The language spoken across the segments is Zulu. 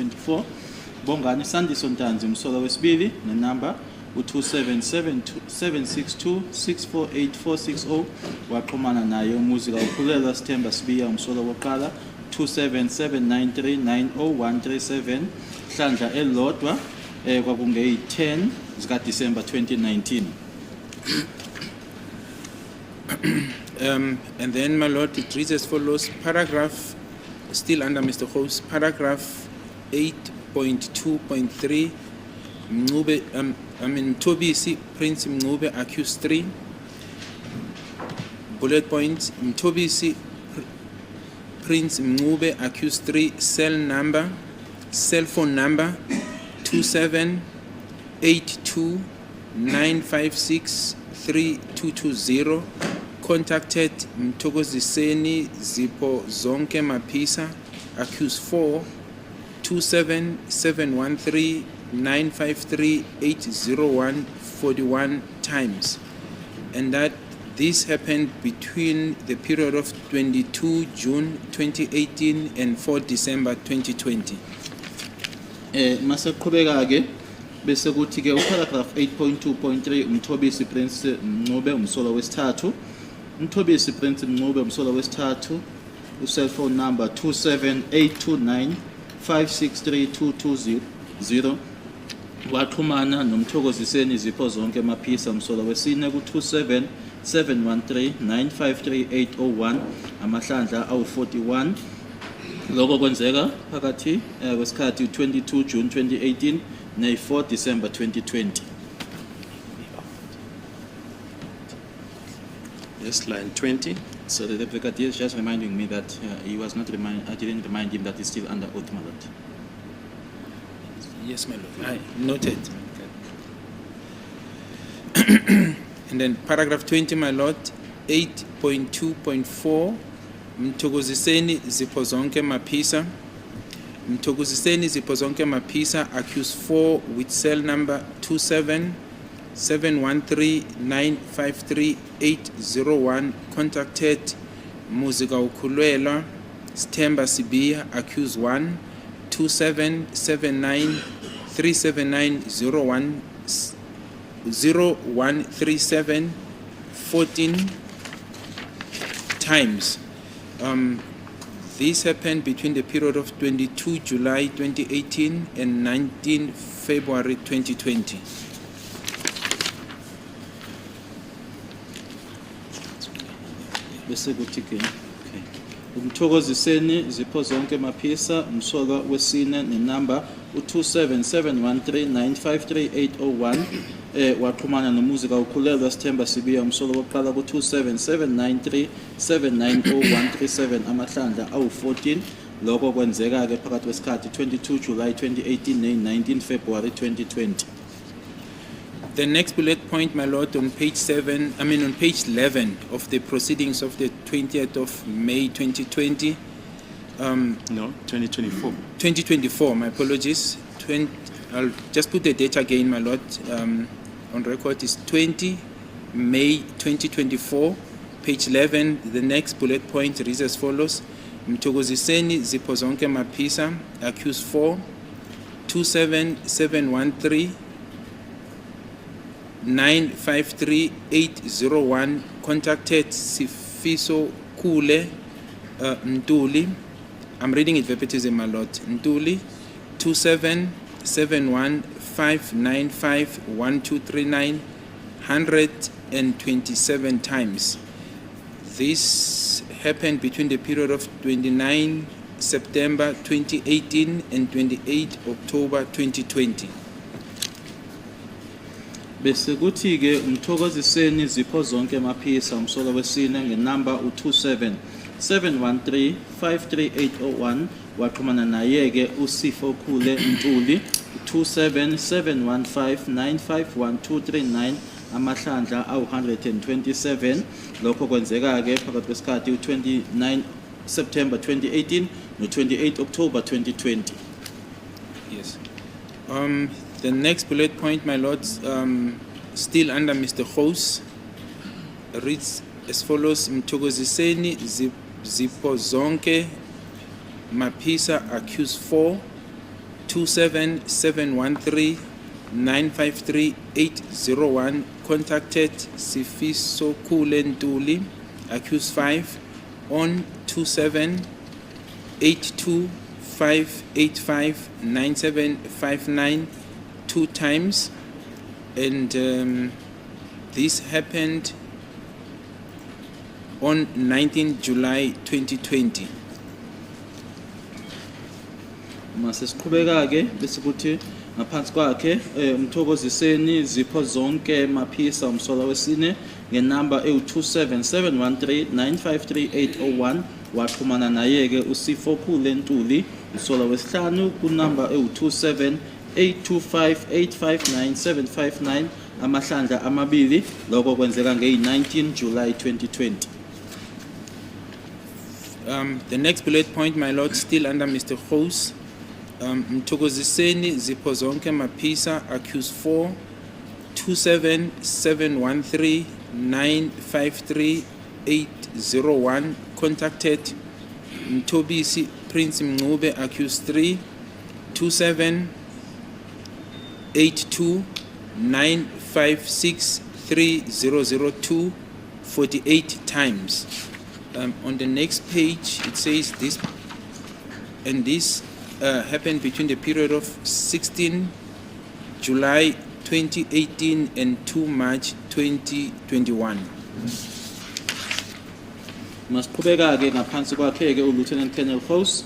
2024. Bongani Sandiso Ntanzi umsolwa wesibili nenamba u277762648460 waxhumana naye umuzi kaUkhulelwa Sithemba Sibiya umsolwa wokuqala 2779390137 hlandla elilodwa kwakungeyi-10 zika December 2019. And then, my Lord, it reads as follows. Paragraph, still under Mr. Host, paragraph 8.2.3, Mtobisi Prince Mngube accused 3. Bullet points, Mtobisi Prince Mngube accused 3, cell phone number 278295632220. Contacted Mthokoziseni Zipho Zonke Mapisa, accused 4, 27713953801 41 times, and that this happened between the period of 22 June 2018 and 4 December 2020. Masaqhubeka ke bese kuthi ke paragraph 8.2.3 Mthobisi Prince Mngube umsolwa wesithathu. Mthobisi Prince Mngube umsolwa wesithathu cell phone number 27829563220 waxhumana noMthokoziseni Zipho Zonke Maphisa umsolwa wesine ku-27713953801 amahlandla awu-41. Lokho kwenzeka phakathi kwesikhathi 22 June 2018 ne-4 December 2020. Yes, line 20. So the Deputy is just reminding me that he was not I didn't remind him that he's still under oath, my Lord. Yes, my Lord. I noted. Okay. And then paragraph 20, my Lord, 8.2.4, Mthokoziseni Zipho Zonke Mapisa. Mthokoziseni Zipho Zonke Mapisa accused 4 with cell number 27713953801. Contacted Muzika Ukhulelwa Sithemba Sibiya, accused 1, 27793790137 14 times. This happened between the period of 22 July 2018 and 19 February 2020. Bese kuthi ke Umthokoziseni Zipho Zonke Maphisa umsolwa wesine nenamba u27713953801 waxhumana nomuzi kaUkhulelwa Sithemba Sibiya umsolwa wokuqala ku27793790137 amahlandla awu14. Lokho kwenzeka ke phakathi kwesikhathi 22 July 2018 ne-19 February 2020. The next bullet point, my Lord, on page 11 of the proceedings of the 20th of May 2020. No, 2024. 2024, my apologies. I'll just put the date again, my Lord. On record is 20 May 2024, page 11. The next bullet point reads as follows. Mthokoziseni Zipho Zonke Mapisa, accused 4, 27713953801. Contacted Sifiso Kule Ntuli. I'm reading it verbatim, my Lord. Ntuli 27715951239 127 times. This happened between the period of 29 September 2018 and 28 October 2020. Bese kuthi ke Umthokoziseni Zipho Zonke Maphisa umsolwa wesine ngenamba u27713533801 waxhumana naye ke uSifo Khule Ntuli 27715951239 amahlandla awu127. Lokho kwenzeka ke phakathi kwesikhathi u29 September 2018 no28 October 2020. Yes. The next bullet point, my Lord, still under Mr. House, reads as follows. Mthokoziseni Zipho Zonke Mapisa accused 4, 27713-953-801 contacted Sifiso Kulentuli, accused 5, on 2782-585-9759 2 times, and this happened on 19 July 2020. Mase siqhubeka ke bese kuthi ngaphansi kwakhe umthokoziseni zipho zonke maphisa umsola wesine ngenamba ewu27713953801 waxhumana naye ke uSifo Kulentuli umsola wesihlanu kunamba ewu27825859759 amahlandla amabili lokho kwenzeka nge-19 July 2020. The next bullet point, my lord, still under Mr. Khos. Mthokoziseni zipho zonke maphisa accused 4, 27713-953-801 contacted Mtobisi Prince Mncube accused 3, 27829563002 48 times. On the next page it says this, and this happened between the period of 16 July 2018 and 2 March 2021. Masiqhubeka ke ngaphansi kwakhe ke uLieutenant Colonel Khos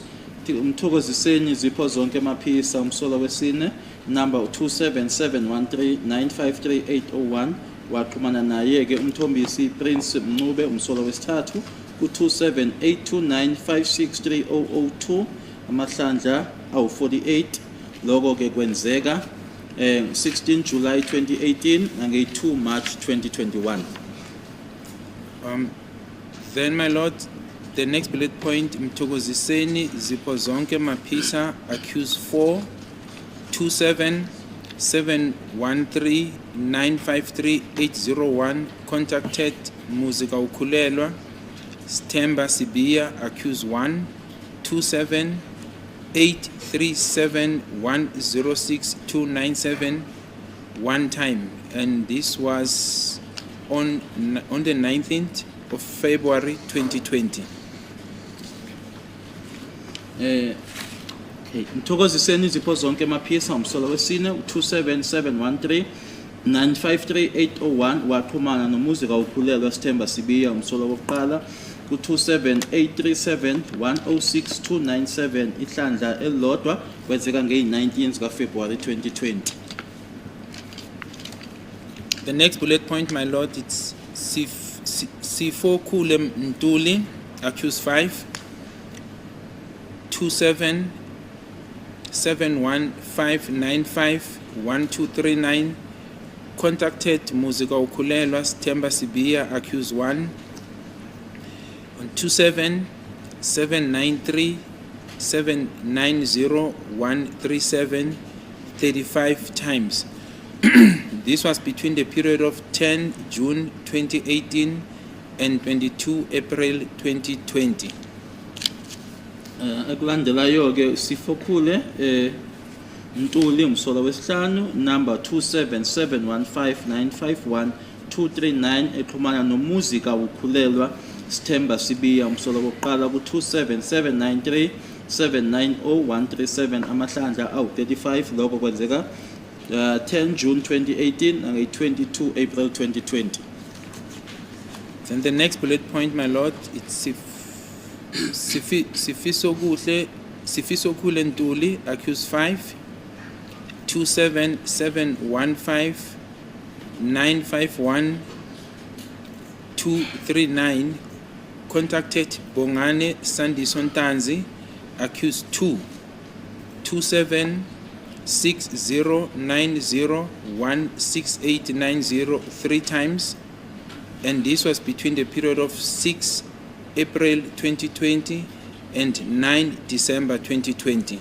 umthokoziseni zipho zonke maphisa umsola wesine number 27713-953-801 waxhumana naye ke umthombisi Prince Mncube umsola wesithathu ku27829563002 amahlandla awu48 lokho ke kwenzeka 16 July 2018 nange-2 March 2021. Then, my lord, the next bullet point, Mthokoziseni zipho zonke maphisa accused 4, 27713-953-801 contacted Muzika Ukulelwa Stemba Sibia accused 1, 27837106297 1 time, and this was on the 19th of February 2020. Mthokoziseni zipho zonke maphisa umsola wesine 27713-953-801 waxhumana nomuzika ukhulelwa Stemba Sibiya umsola wokuqala ku27837106297 ihlandla elilodwa kwenzeka nge-19 kaFebruary 2020. The next bullet point, my lord, it's Sifo Kulentuli accused 5, 27715951239 contacted Muzika Ukulelwa Stemba Sibiya accused 1 on 27793790137 35 times. This was between the period of 10 June 2018 and 22 April 2020. Akulandelayo ke Sifo Kulentuli umsola wesihlanu number 27715951239 exhumana nomuzika ukhulelwa Stemba Sibiya umsola wokuqala ku27793790137 amahlandla awu35 lokho kwenzeka 10 June 2018 nange 22 April 2020. Then the next bullet point, my lord, it's Sifiso Kulentuli accused 5, 27715951239 contacted Bongane Sandisontanzi accused 2, 27609016890 3 times, and this was between the period of 6 April 2020 and 9 December 2020.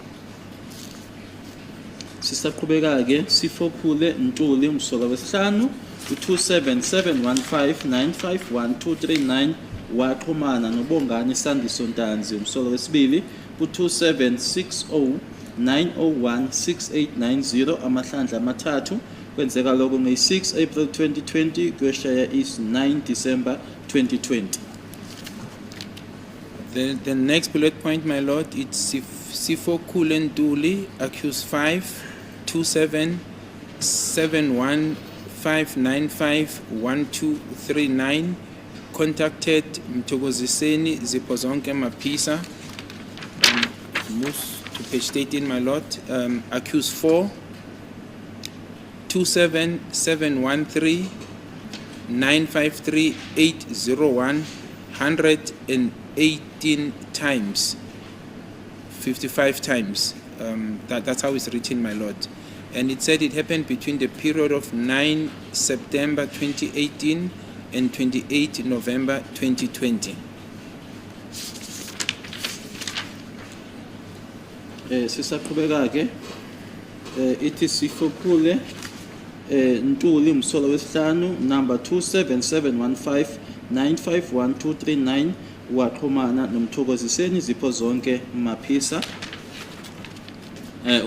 Sisaqhubeka ke Sifo Kulentuli umsola wesihlanu ku27715951239 waxhumana noBongani Sandisontanzi umsola wesibili ku27609016890 9016890 amahlandla amathathu kwenzeka lokho nge-6 April 2020 kweshaya is 9 December 2020. The next bullet point, my lord, it's Sifo Kulentuli, accused 5, 27 71 595 1239, contacted Mthokoziseni Zipozonke Mapisa. Move to page 18, my lord. Accused 4, 27 713 953 801 118 times, 55 times. That's how it's written, my lord. And it said it happened between the period of 9 September 2018 and 28 November 2020. Sisaqhubeka ke ithi Sifokule Ntuli Msola wesihlanu number 27715 951 waxhumana noMthokoziseni Zipozonke Mapisa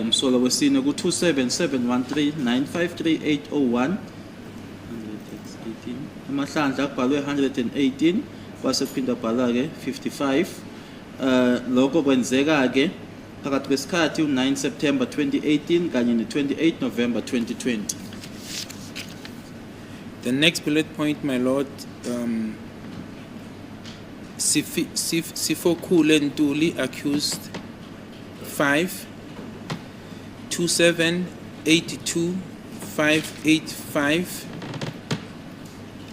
umsola wesine ku 27713 953 801 amahlandla kubhalwe 118 kwase kuphinda kubhala ke 55 lokho kwenzeka ke phakathi kwesikhathi u9 September 2018 kanye ne28 November 2020. The next bullet point, my lord, Sifokule Ntuli, accused 5, 27 82 585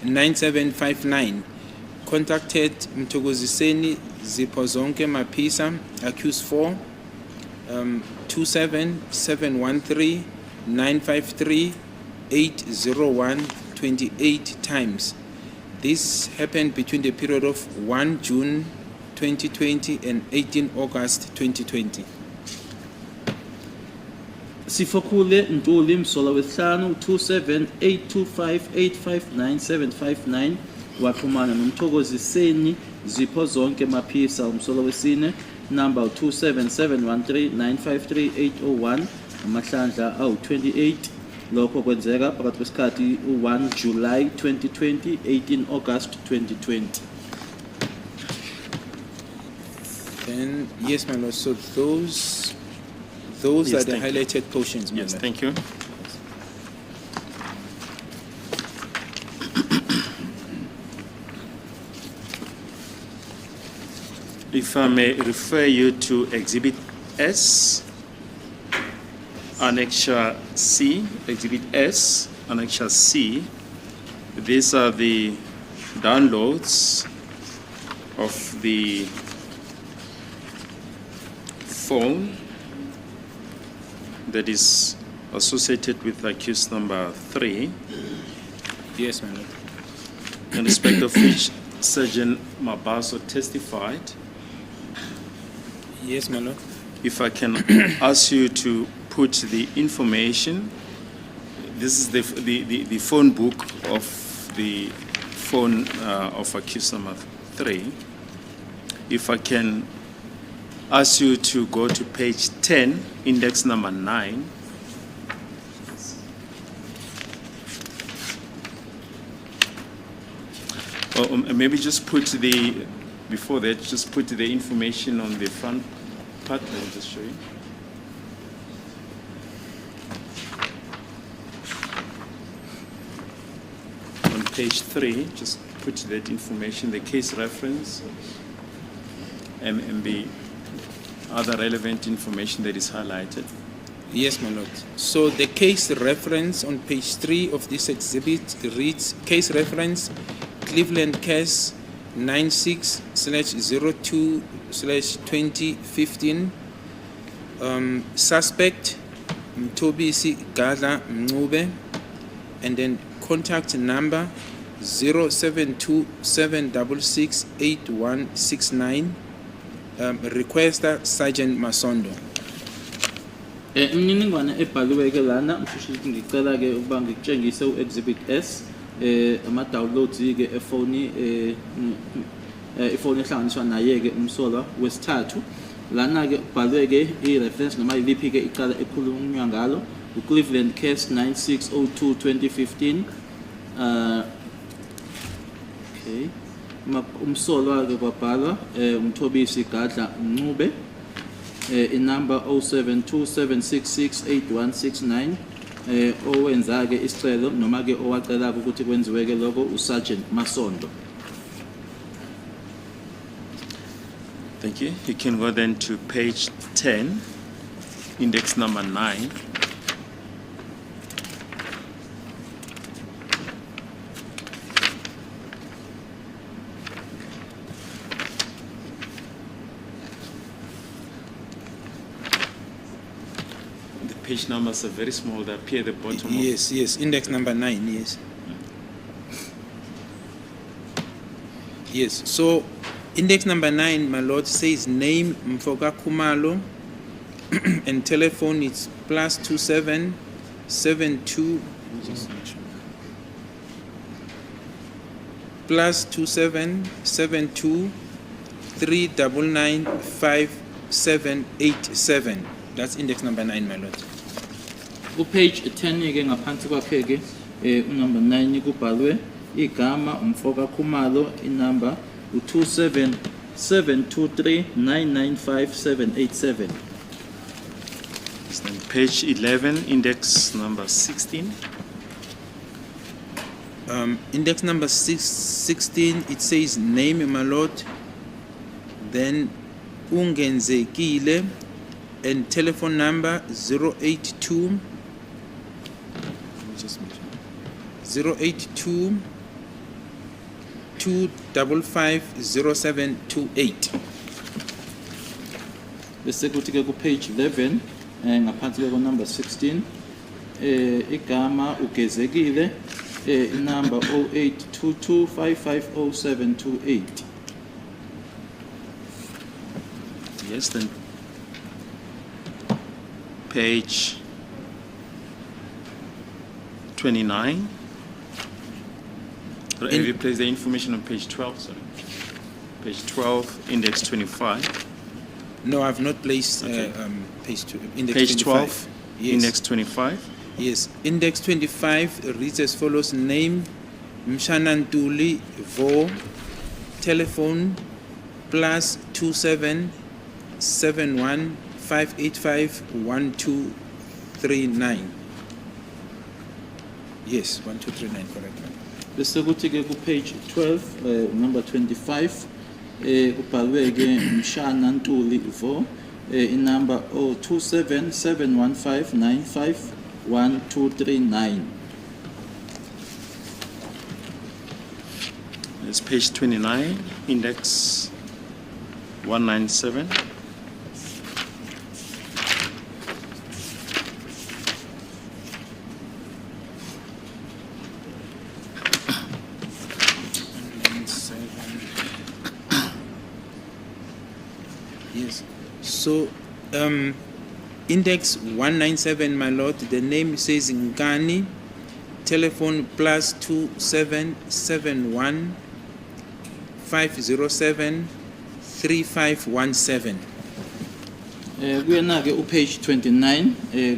9759, contacted Mthokoziseni Zipozonke Mapisa, accused 4, 27 713 953 801 28 times. This happened between the period of 1 June 2020 and 18 August 2020. Sifokule Ntuli Msola wesihlanu 27825859759 waxhumana noMthokoziseni Zipozonke Mapisa umsola wesine number 27713 953 801 amahlandla awu28 lokho kwenzeka phakathi kwesikhathi u1 July 2020 18 August 2020. Then yes, my lord, so those Yes, are the thank you. highlighted portions, my Yes, lord. thank you. If I may refer you to Exhibit S, Annexure C, Exhibit S, Annexure C. These are the downloads of the phone that is associated with accused number 3, Yes, my lord. in respect of which Sergeant Mabaso testified. Yes, my lord. If I can ask you to put the information, this is the phone book of the phone of accused number 3. If I can ask you to go to page 10, index number 9. Or maybe just put before that, just put the information on the front part. Let me just show you. On page 3, just put that information, the case reference, and the other relevant information that is highlighted. Yes, my lord. So the case reference on page 3 of this exhibit reads case reference Cleveland case 96/02/2015. Suspect Mtobisi Gadla Mncube, and then contact number 0727668169. Requester Sergeant Masondo. Imininingwane ebhaliwe ke lana mshushisi ngicela ke ukuba ngikutshengise uexhibit S ama downloads ke ifoni ehlanganiswa naye ke umsolwa wesithathu lana ke ubhalwe ke i-reference noma iliphi ke icala ekhulunywa ngalo Cleveland case 9602 2015 okay umsolo ke kwabhalwa umthobisi Gadla Ncube inumber 0727668169 owenza ke isicelo noma ke owacela ukuthi kwenziwe ke lokho uSergeant Masondo. Thank you. You can go then to page 10, index number 9. The page numbers are very small. They appear at the bottom. Yes, index number 9, yes. Yes, so index number 9, my lord, says name Mfoka Kumalo and telephone it's +2772 +2772 3995787. That's index number 9, my lord. Ku page 10 ke ngaphansi kwakhe ke number 9 kubhalwe igama Mfoka Khumalo inumber u27723995787. Then page 11, index number 16. Index number 16, it says name, my lord, then Ungenzekile and telephone number 082 2550728. Bese kuthi ke ku page 11 ngaphansi ke number 16 igama ugezekile inumber 0822550728. Yes, then page 29. Have you placed the information on page 12? Sorry. Page 12, index 25. No, I've not placed Okay. page index Page 25. 12, Yes. index 25. Yes, index 25 reads as follows: name Mshanantuli Vo, telephone +27715851239. Yes, 1239, correct. Bese kuthi ke ku page 12 number 25 kubhalwe ke Mshana Ntuli Vo inumber 027715951239. It's page 29, index 197. Yes. So, index 197, my lord, the name says Ngani, telephone +2771 507 3517. Kuyena ke page 29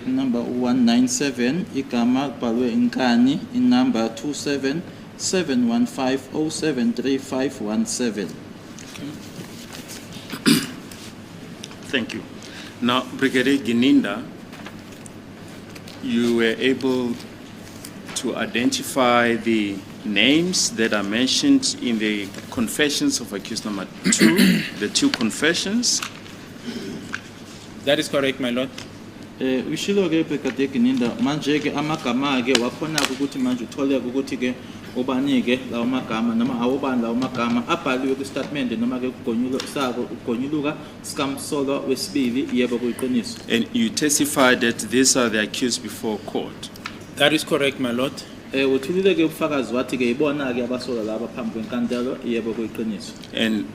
number 197 igama kubhalwe inkani inumber 27715073517. Thank you. Now, Brigadier Gininda, you were able to identify the names that are mentioned in the confessions of accused number 2, the 2 confessions. That is correct, my lord. Ushilo ke Brigadier Gininda manje ke amagama ke wakhona ukuthi manje uthole ukuthi ke obanike lawo magama noma awobani lawo magama abhaliwe ku statement noma ke kugonyuluka sako ukugonyuluka sikamsolo wesibili yebo kuyiqiniso. And you testified that these are the accused before court. That is correct, my lord. Uthulile ke ubufakazi wathi ke ibona ke abasola laba phambi kwenkantolo yebo kuyiqiniso. And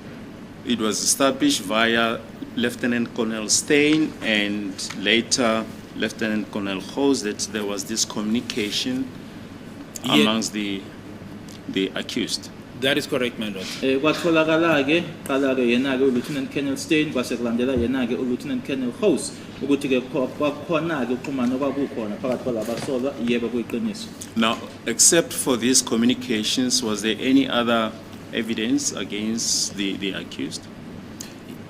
it was established via Lieutenant Colonel Stein and later Lieutenant Colonel Hose that there was this communication amongst the accused. That is correct, my lord. Kwatholakala ke qala ke yena ke uLieutenant Colonel Steyn kwase kulandela yena ke uLieutenant Colonel House ukuthi ke kwakhona ke uxhumano kwakukhona phakathi kwalabasolwa yebo kuyiqiniso. Now, except for these communications, was there any other evidence against the accused?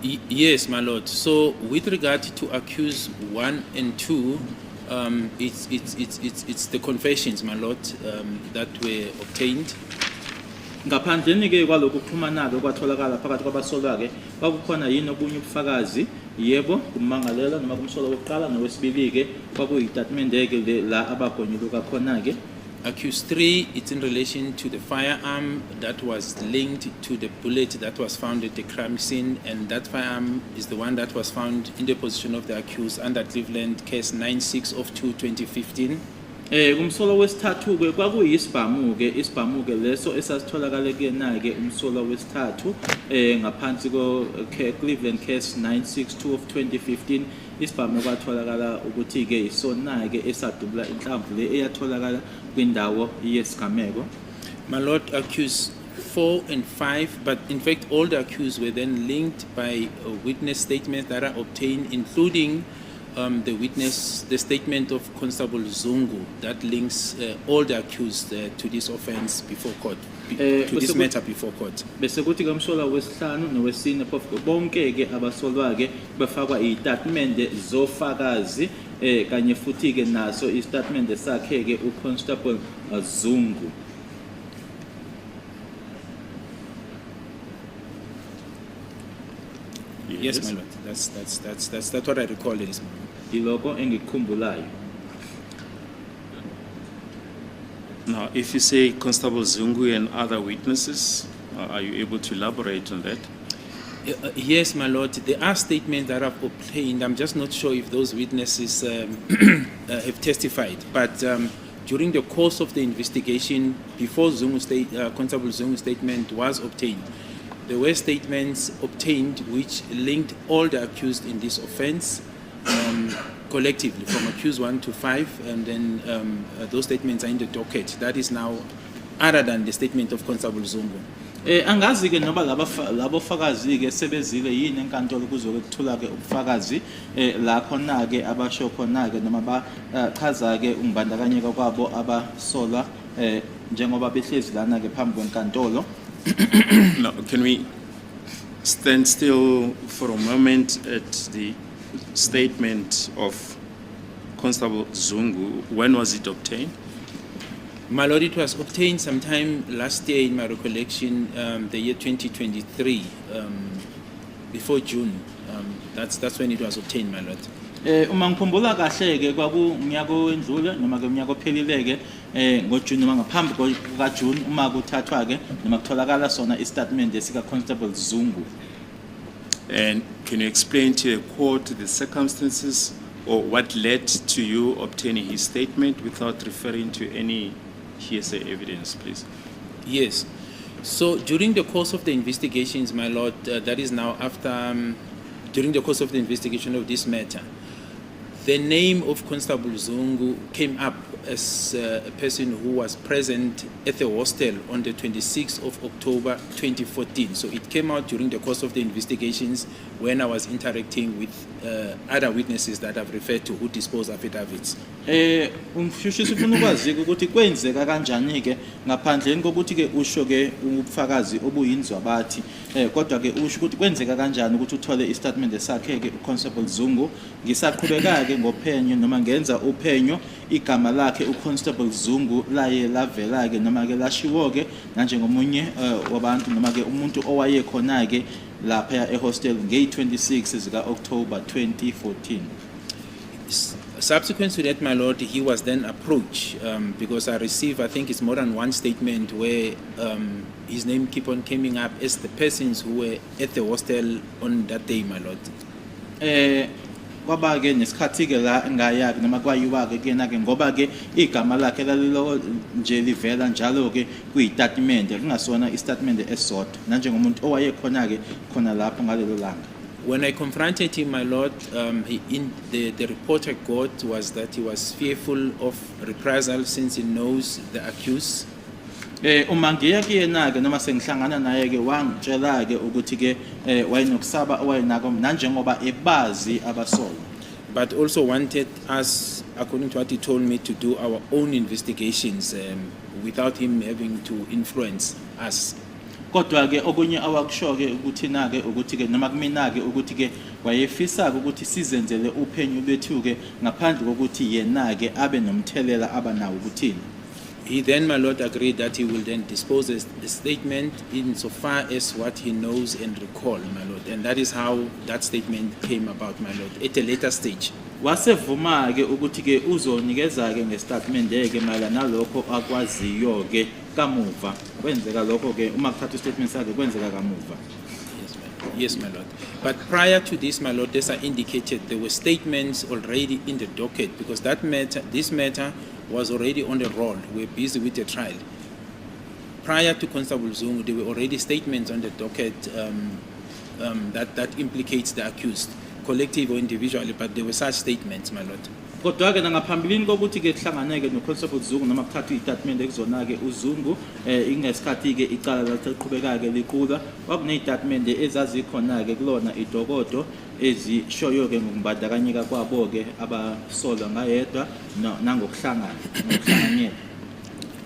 Yes, my lord. So with regard to accused 1 and 2, it's the confessions, my lord, that were obtained. Ngaphandleni ke kwalokhu kuxhumana ke kwatholakala phakathi kwabasolwa ke kwakukhona yini obunye ubufakazi yebo kummangalela noma kumsolwa wokuqala nowesibili ke kwakuyitatimende ke la abagonyuluka khona ke. Accused 3, it's in relation to the firearm that was linked to the bullet that was found at the crime scene, and that firearm is the one that was found in the possession of the accused under Cleveland case 96/2/2015. Kumsolo wesithathu ke kwakuyisibhamu ke leso esasitholakala kuyena ke umsolo wesithathu ngaphansi ko Cleveland case 962/2015. Isibhamu kwatholakala ukuthi ke isona ke esadubula inhlamvu le eyatholakala kwindawo yesigameko. My lord, accused 4 and 5, but in fact all the accused were then linked by witness statements that are obtained, including the statement of Constable Zungu that links all the accused to this offense before court, to this matter before court. Bese kuthi ke umsola wesihlanu nowesine phofu bonke ke abasolwa ke bafakwa izitatimende zofakazi kanye futhi ke naso istatement sakhe ke uConstable Zungu. Yes, my lord. That's what I recall, ladies and gentlemen. Iloko engikukhumbulayo. Now, if you say Constable Zungu and other witnesses, are you able to elaborate on that? Yes, my lord. There are statements that I've obtained. I'm just not sure if those witnesses have testified. But during the course of the investigation, before Constable Zungu's statement was obtained, there were statements obtained which linked all the accused in this offense collectively, from accused 1 to 5, and then those statements are in the docket. That is now other than the statement of Constable Zungu. Angazi ke noba labo fakazi ke sebezile yini enkantolo kuzoke kuthula ke ubufakazi la khona ke abasho khona ke noma bachaza ke umbandakanyeka kwabo abasolwa njengoba behlezi lana ke phambi kwenkantolo. Now, can we stand still for a moment at the statement of Constable Zungu? When was it obtained? My lord, it was obtained sometime last year in my recollection, the year 2023, before June. That's when it was obtained, my lord. Uma ngikhumbula kahle ke kwakunyaka owendlule noma ke unyaka ophelile ke ngoJune noma ngaphambi kukaJune uma kuthathwa ke noma kutholakala sona istatement esika Constable Zungu. And can you explain to the court the circumstances or what led to you obtaining his statement without referring to any hearsay evidence, please? Yes. So during the course of the investigations, my lord, that is now after, during the course of the investigation of this matter, the name of Constable Zungu came up as a person who was present at the hostel on the 26th of October 2014. So it came out during the course of the investigations when I was interacting with other witnesses that I've referred to who dispose affidavits. Umfushisi ufuna ukwazi ukuthi kwenzeka kanjani ke ngaphandleni kokuthi ke usho ke ubufakazi obuyinzwa bathi kodwa ke usho ukuthi kwenzeka kanjani ukuthi uthole istatement sakhe ke uConstable Zungu. Ngisaqhubeka ke ngophenyo noma ngenza uphenyo igama lakhe uConstable Zungu laye lavela ke noma ke lashiwo ke nanjengomunye wabantu noma ke umuntu owayekhona ke lapha ehostel nge-26 zika October 2014. Subsequent to that, my lord, he was then approached because I received, I think it's more than one statement where his name keep on coming up as the persons who were at the hostel on that day, my lord. Kwaba ke nesikhathi ke la ngaya ke noma kwayiwa ke kena ke ngoba ke igama lakhe lalilo nje livela njalo ke kuyitatimende kungasona istatement esodwa nanjengomuntu owayekhona ke khona lapho ngalelo langa. When I confronted him, my lord, the report I got was that he was fearful of reprisal since he knows the accused. Uma ngiya kuyena ke noma sengihlangana naye ke wangitshela ke ukuthi ke wayenokusaba owayenako nanjengoba ebazi abasolwa. But also wanted us, according to what he told me, to do our own investigations without him having to influence us. Kodwa ke okunye awakusho ke ukuthi na ke ukuthi ke noma kumina ke ukuthi ke wayefisa ukuthi sizenzele uphenyo bethu ke ngaphandle kokuthi yena ke abe nomthelela abanawo ukuthini. He then, my lord, agreed that he will then dispose the statement insofar as what he knows and recall, my lord. And that is how that statement came about, my lord, at a later stage. Wasevuma ke ukuthi ke uzonikeza ke ngestatement ke mayelana nalokho akwaziyo ke kamuva. Kwenzeka lokho ke uma kuthatha istatement sakhe kwenzeka kamuva. Yes, my lord. But prior to this, my lord, as I indicated, there were statements already in the docket because this matter was already on the roll. We're busy with the trial. Prior to Constable Zungu, there were already statements on the docket that implicates the accused, collective or individually, but there were such statements, my lord. Kodwa ke ngaphambilini kokuthi ke kuhlanganeke no Constable Zungu noma kuthathwe istatement ekuzona ke uZungu ingesikhathi ke icala liqhubeka ke liqhula kwakunezitatimende ezazikhona ke kulona idokodo ezishoyo ke ngokumbandakanyeka kwabo ke abasolwa ngayedwa nangokuhlangana ngokuhlanganyela.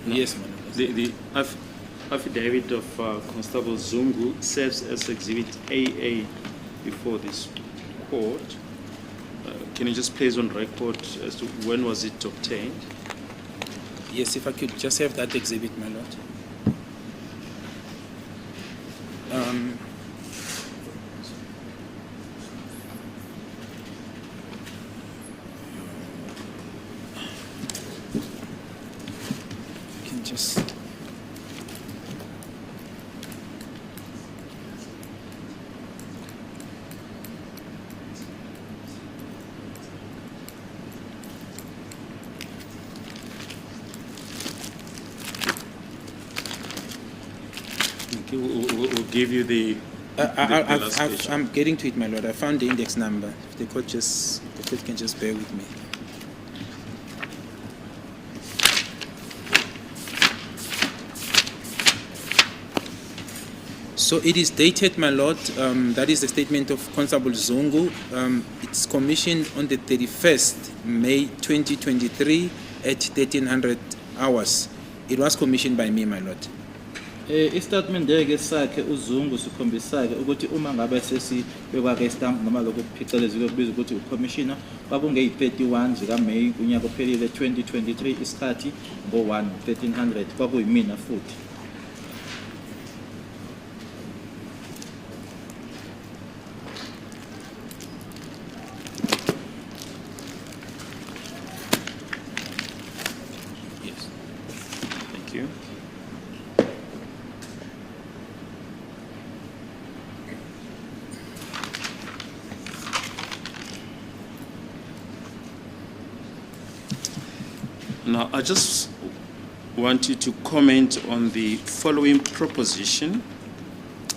Yes, my lord. The affidavit of Constable Zungu serves as Exhibit AA before this court. Can you just place on record as to when was it obtained? Yes, if I could just have that exhibit, my lord. Can just. We'll give you the last page. I'm getting to it, my lord. I found the index number. If the court can just bear with me. So it is dated, my lord. That is the statement of Constable Zungu. It's commissioned on the 31st May 2023 at 1300 hours. It was commissioned by me, my lord. Istatement ke sakhe uZungu sikhombisa ke ukuthi uma ngabe sesibekwa ke stamp noma lokho kuphicelezwe kubizwa ukuthi ucommissioner kwakungeyi31 zika May kunyaka ophelile 2023 isikhathi ngo1 1300 kwakuyimina futhi. Yes. Thank you. Now, I just want you to comment on the following proposition,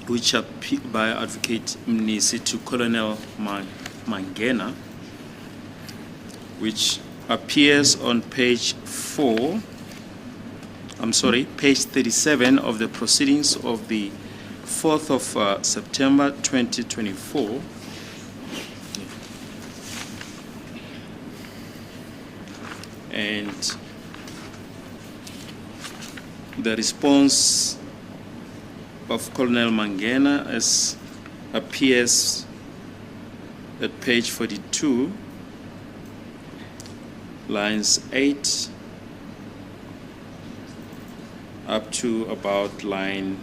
which appeared by Advocate Mnisi to Colonel Mangena, which appears on page 37 of the proceedings of the 4th of September 2024. And the response of Colonel Mangena appears at page 42, lines 8 up to about line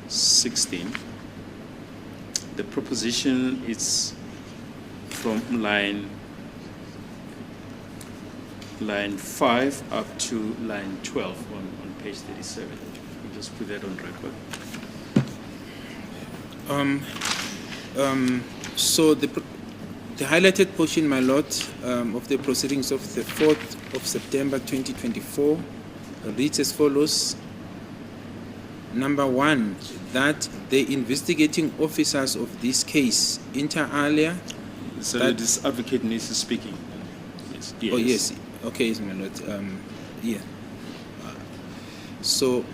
16. The proposition is from line 5 up to line 12 on page 37. We'll just put that on record. So the highlighted portion, my lord, of the proceedings of the 4th of September 2024 reads as follows. Number 1, that the investigating officers of this case, inter alia. So this advocate is speaking. Yes. Oh, yes. Okay, yes, my lord. Yeah. So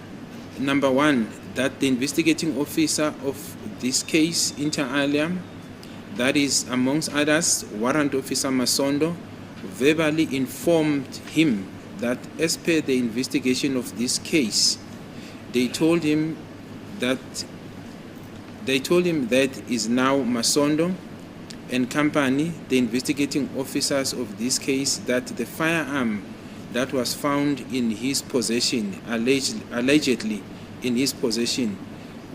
number one, that the investigating officer of this case, inter alia, that is, amongst others, Warrant Officer Masondo, verbally informed him that as per the investigation of this case, they told him that is now Masondo and company, the investigating officers of this case, that the firearm that was found in his possession, allegedly in his possession,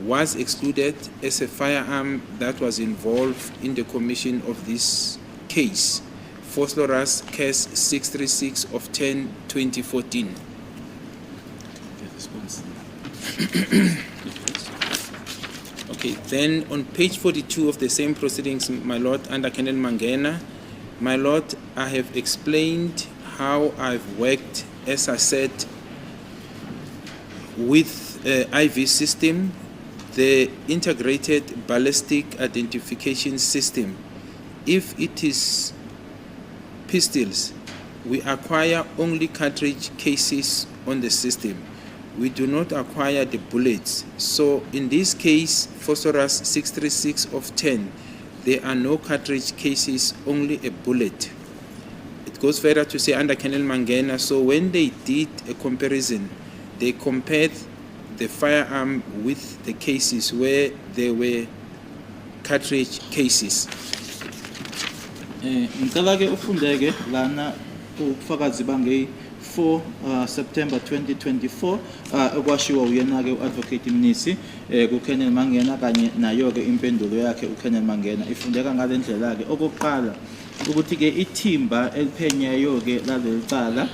was excluded as a firearm that was involved in the commission of this case, Phosphorus case 636 of 10/2014. Okay, then on page 42 of the same proceedings, my Lord, under Colonel Mangena, my Lord, I have explained how I've worked, as I said, with IV system, the integrated ballistic identification system. If it is pistols, we acquire only cartridge cases on the system. We do not acquire the bullets. So in this case, Phosphorus 636 of 10, there are no cartridge cases, only a bullet. It goes further to say under Colonel Mangena, so when they did a comparison, they compared the firearm with the cases where there were cartridge cases. Ngicela ke ufundeke lana ubufakazi bange 4 September 2024 okwashiwa uyena ke uadvocate Mnisi ku Colonel Mangena kanye nayo ke impendulo yakhe uColonel Mangena ifundeka ngalendlela ke okokuqala ukuthi ke ithimba eliphenyayo ke lalecala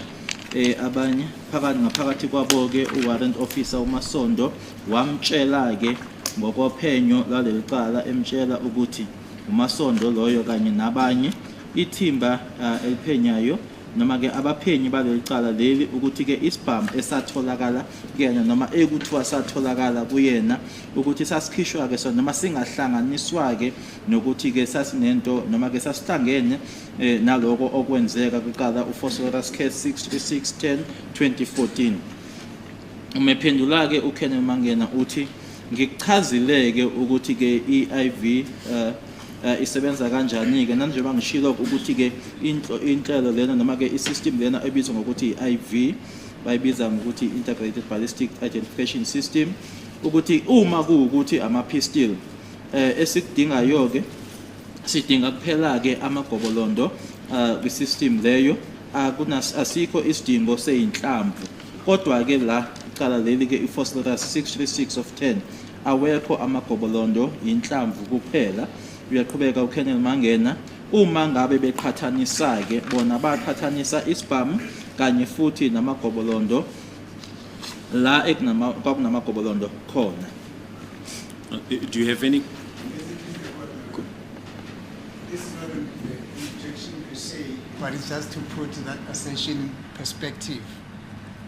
abanye ngaphakathi kwabo ke uwarrant officer uMasondo wamtshela ke ngokophenyo lalecala emtshela ukuthi uMasondo loyo kanye nabanye ithimba eliphenyayo noma ke abaphenyi balecala leli ukuthi ke isibhamu esatholakala kuyena noma ekuthiwa satholakala kuyena ukuthi sasikhishwa ke so noma singahlanganiswa ke nokuthi ke sasinento noma ke sasihlangene naloko okwenzeka kuqala uphosphorus case 636/10/2014. Umephendula ke uColonel Mangena uthi ngikuchazileke ukuthi ke iIV isebenza kanjani ke nanjengoba ngishilo ukuthi ke inhlelo lena noma ke isystem lena ebizwa ngokuthi IV bayibiza ngokuthi integrated ballistic identification system ukuthi uma kuukuthi ama pistol esikudingayo ke sidinga kuphela ke amagobolondo kwisystem leyo asikho isidingo seyinhlamvu kodwa ke la qala leli ke iphosphorus 636 of 10 awekho amagobolondo inhlamvu kuphela. Uyaqhubeka uColonel Mangena uma ngabe beqhathanisa ke bona baqhathanisa isibhamu kanye futhi namagobolondo la kwakunamagobolondo khona. Do you have any? This is not an objection per se, but it's just to put that assertion in perspective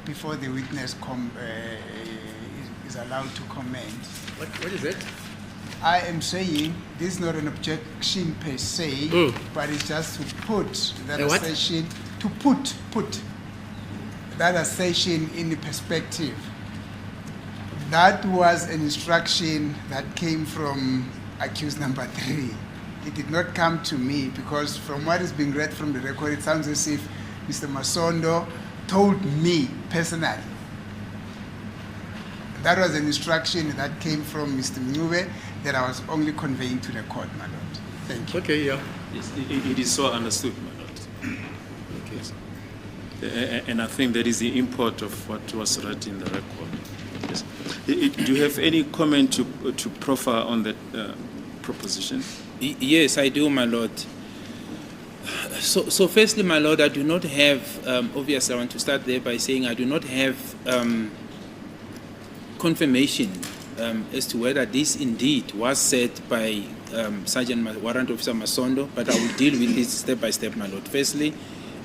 before the witness is allowed to comment. What is it? I am saying this is not an objection per se, but it's just to put that assertion, to put that assertion in the perspective. That was an instruction that came from accused number 3. It did not come to me because from what is being read from the record, it sounds as if Mr. Masondo told me personally. That was an instruction that came from Mr. Mnyube that I was only conveying to the court, my lord. Thank you. Okay, yeah. Yes, it is so understood, my lord. Okay. And I think that is the import of what was read in the record. Yes. Do you have any comment to proffer on that proposition? Yes, I do, my lord. So firstly, my lord, I do not have, obviously I want to start there by saying I do not have confirmation as to whether this indeed was said by Sergeant Warrant Officer Masondo, but I will deal with this step by step, my lord. Firstly,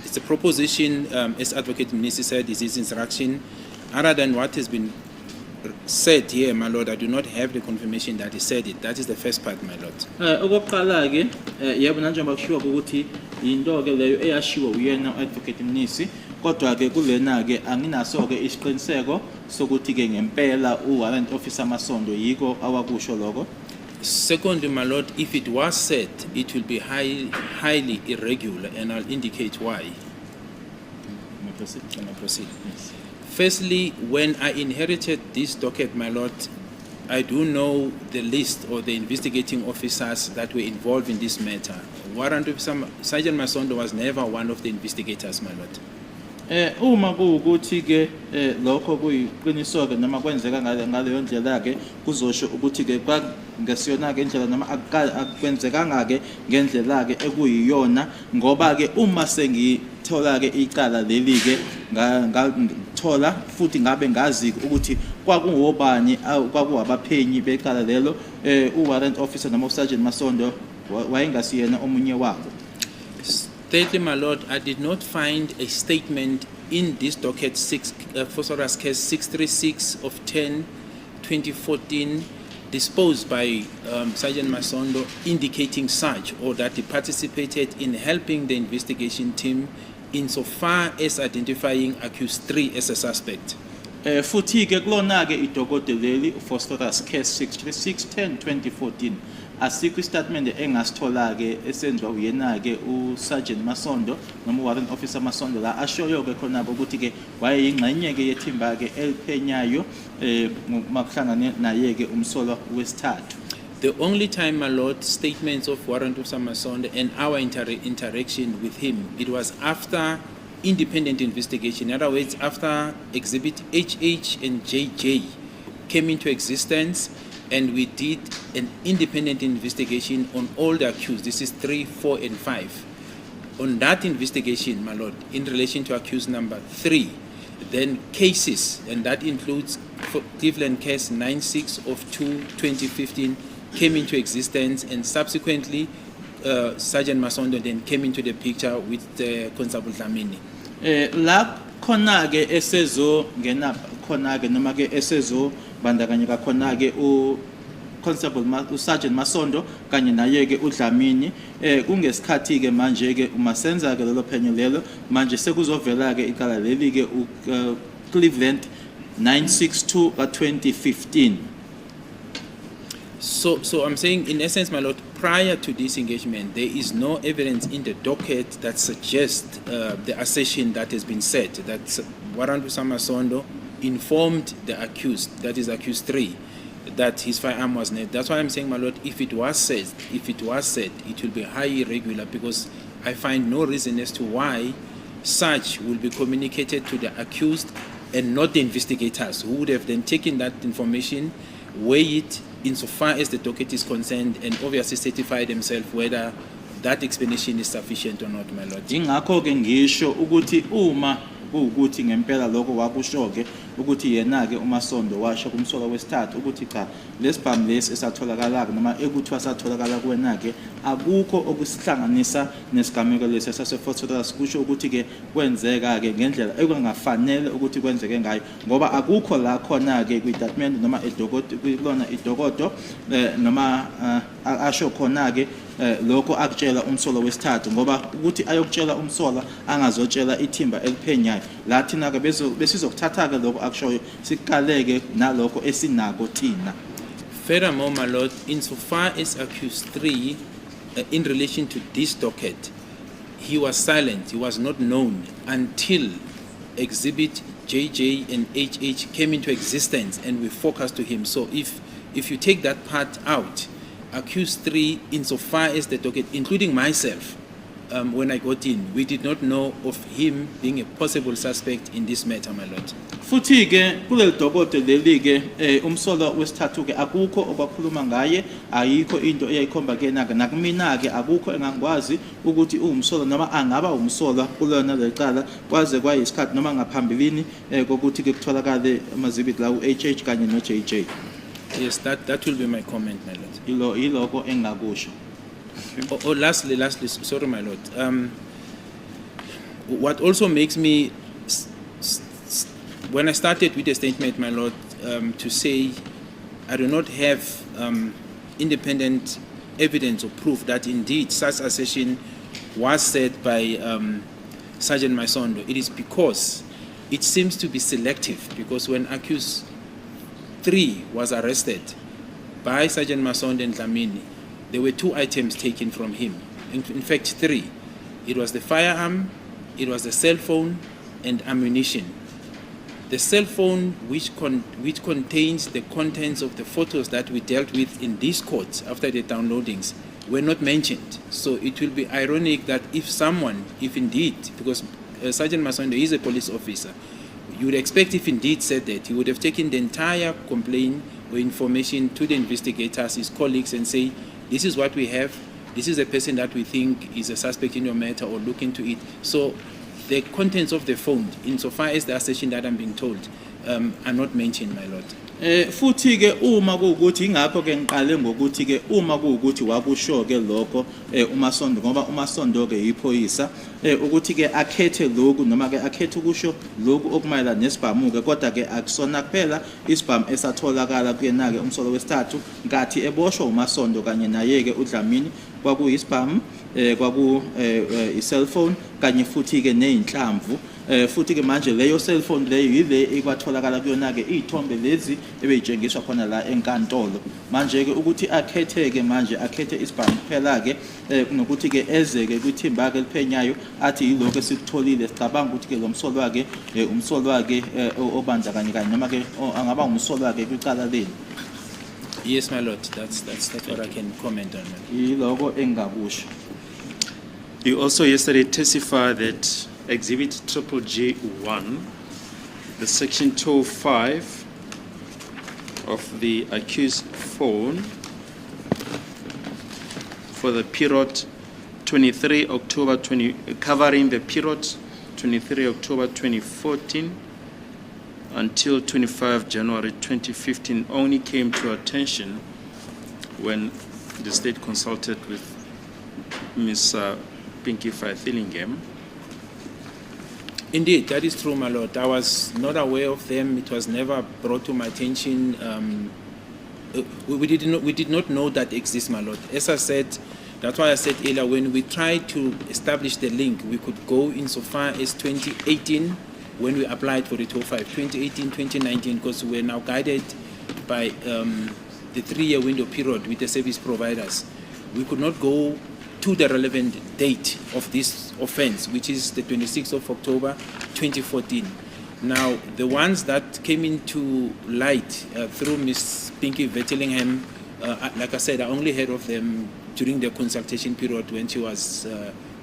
it's a proposition, as Advocate Mnisi said, is his instruction. Other than what has been said here, my lord, I do not have the confirmation that he said it. That is the first part, my lord. Okokuqala ke yebo nanjengoba kushiwo ukuthi into ke leyo eyashiwo uyena advocate Mnisi kodwa ke kulena ke anginaso ke isiqiniseko sokuthi ke ngempela uwarrant officer Masondo yiko awakusho lokho. Secondly, my lord, if it was said, it will be highly irregular, and I'll indicate why. Can I proceed? Yes. Firstly, when I inherited this docket, my lord, I do know the list or the investigating officers that were involved in this matter. Warrant Officer Sergeant Masondo was never one of the investigators, my lord. Uma kuukuthi ke lokho kuyiqiniso ke noma kwenzeka ngaleyo ndlela ke kuzosho ukuthi ke ngesiyona ke indlela noma akwenzekanga ke ngendlela ke ekuyiyona ngoba ke uma sengithola ke icala leli ke ngathola futhi ngabe ngazi ukuthi kwakuwobani kwakuwabaphenyi becala lelo uwarrant officer noma uSergeant Masondo wayengasiyena omunye wabo. Thirdly, my lord, I did not find a statement in this docket 6 Phosphorus case 636 of 10/2014 disposed by Sergeant Masondo indicating such or that he participated in helping the investigation team insofar as identifying accused 3 as a suspect. Futhi ke kulona ke idokote leli Phosphorus case 636 10/2014 asikho istatement engasithola ke esenzwa uyena ke uSergeant Masondo noma warrant officer Masondo la ashoyo ke khona ukuthi ke wayeyingxenye ke yethimba ke eliphenyayo makuhlangane naye ke umsolwa wesithathu. The only time, my lord, statements of warrant officer Masondo and our interaction with him, it was after independent investigation. In other words, after exhibit HH and JJ came into existence, and we did an independent investigation on all the accused. This is 3, 4, and 5. On that investigation, my lord, in relation to accused number 3, then cases, and that includes Cleveland case 96 of 2/2015 came into existence, and subsequently Sergeant Masondo then came into the picture with Constable Zungu. La khona ke esezo ngena khona ke noma ke esezo bandakanyeka khona ke Constable uSergeant Masondo kanye naye ke uDlamini kungesikhathi ke manje ke uma senza ke lelo phenyo lelo manje sekuzovela ke icala leli ke Cleveland 962 ka2015. So I'm saying, in essence, my lord, prior to this engagement, there is no evidence in the docket that suggests the assertion that has been said, that Warrant Officer Masondo informed the accused, that is accused 3, that his firearm was named. That's why I'm saying, my lord, if it was said, it will be highly irregular, because I find no reason as to why such will be communicated to the accused and not the investigators, who would have then taken that information, weigh it insofar as the docket is concerned, and obviously certify themselves whether that explanation is sufficient or not, my lord. Ingakho ke ngisho ukuthi uma ukuthi ngempela lokho wakushoke ukuthi yena ke uMasondo washo kumsola wesithathu ukuthi cha lesibhamu lesi esatholakala noma ekuthiwa satholakala kuwena ke akukho okusihlanganisa nesigameko lesi saseFortress kusho ukuthi ke kwenzeka ke ngendlela ekungafanele ukuthi kwenzeke ngayo ngoba akukho la khona ke kwidocument noma edokodo kulona idokodo noma asho khona ke lokho akutshela umsolo wesithathu ngoba ukuthi ayokutshela umsola angazotshela ithimba eliphenyayo la thina ke besizokuthatha ke lokho akushoyo sikaleke nalokho esinako thina. Furthermore, my lord, insofar as accused 3 in relation to this docket, he was silent, he was not known until exhibit JJ and HH came into existence and we focused to him. So if you take that part out, accused 3, insofar as the docket, including myself, when I got in, we did not know of him being a possible suspect in this matter, my lord. Futhi ke kuleli dokodo leli ke umsolo wesithathu ke akukho okwakhuluma ngaye ayikho into eyayikhomba ke nakumina ke akukho engangikwazi ukuthi umsolo noma angaba umsolo kulona lecala kwaze kwayisikhathi noma ngaphambilini kokuthi ke kutholakale amazibiti la uHH kanye noJJ. Yes, that will be my comment, my lord. Iloko engakusho. Lastly, sorry, my lord. What also makes me, when I started with the statement, my lord, to say I do not have independent evidence or proof that indeed such assertion was said by Sergeant Masondo, it is because it seems to be selective, because when accused 3 was arrested by Sergeant Masondo and Dlamini, there were 2 items taken from him. In fact, 3. It was the firearm, it was the cell phone, and ammunition. The cell phone, which contains the contents of the photos that we dealt with in this court after the downloadings, were not mentioned. So it will be ironic that if indeed, because Sergeant Masondo is a police officer, you would expect if indeed said that, he would have taken the entire complaint or information to the investigators, his colleagues, and say, this is what we have, this is a person that we think is a suspect in your matter, or look into it. So the contents of the phone, insofar as the assertion that I'm being told, are not mentioned, my lord. Futhi ke uma kuukuthi ingakho ke ngiqale ngokuthi ke uma kuukuthi wakusho ke lokho uMasondo, ngoba uMasondo ke iphoyisa ukuthi ke akhethe lokhu noma ke akhethe ukusho lokhu okumayelana nesibhamu ke, kodwa ke akusona kuphela isibhamu esatholakala kuyena ke umsolo wesithathu, ngathi eboshwa uMasondo kanye naye ke uDlamini kwakuyisibhamu kwaku i-cellphone kanye futhi ke nezinhlamvu. Futhi ke manje leyo cellphone leyo yile ekwatholakala kuyona ke izithombe lezi ebeyitshengiswa khona la enkantolo. Manje ke ukuthi akhetheke manje akhethe isibhamu kuphela ke kunokuthi ke eze ke kwithimba ke liphenyayo athi yiloko esikutholile, sicabanga ukuthi ke lo msolo wakhe umsolo wakhe obandla kanye noma ke angaba umsolo wakhe kwicala leli. Yes, my lord, that's what I can comment on. Yiloko engakusho. You also yesterday testified that Exhibit G1, the section 205 of the accused phone for the period 23 October covering the period 23 October 2014 until 25 January 2015 only came to attention when the state consulted with Ms. Pinky Faithillingham. Indeed, that is true, my lord. I was not aware of them. It was never brought to my attention. We did not know that exists, my lord. As I said, that's why I said earlier, when we tried to establish the link, we could go insofar as 2018 when we applied for the 205, 2018, 2019, because we're now guided by the 3-year window period with the service providers. We could not go to the relevant date of this offense, which is the 26th of October 2014. Now, the ones that came into light through Ms. Pinky Faithillingham, like I said, I only heard of them during the consultation period when she was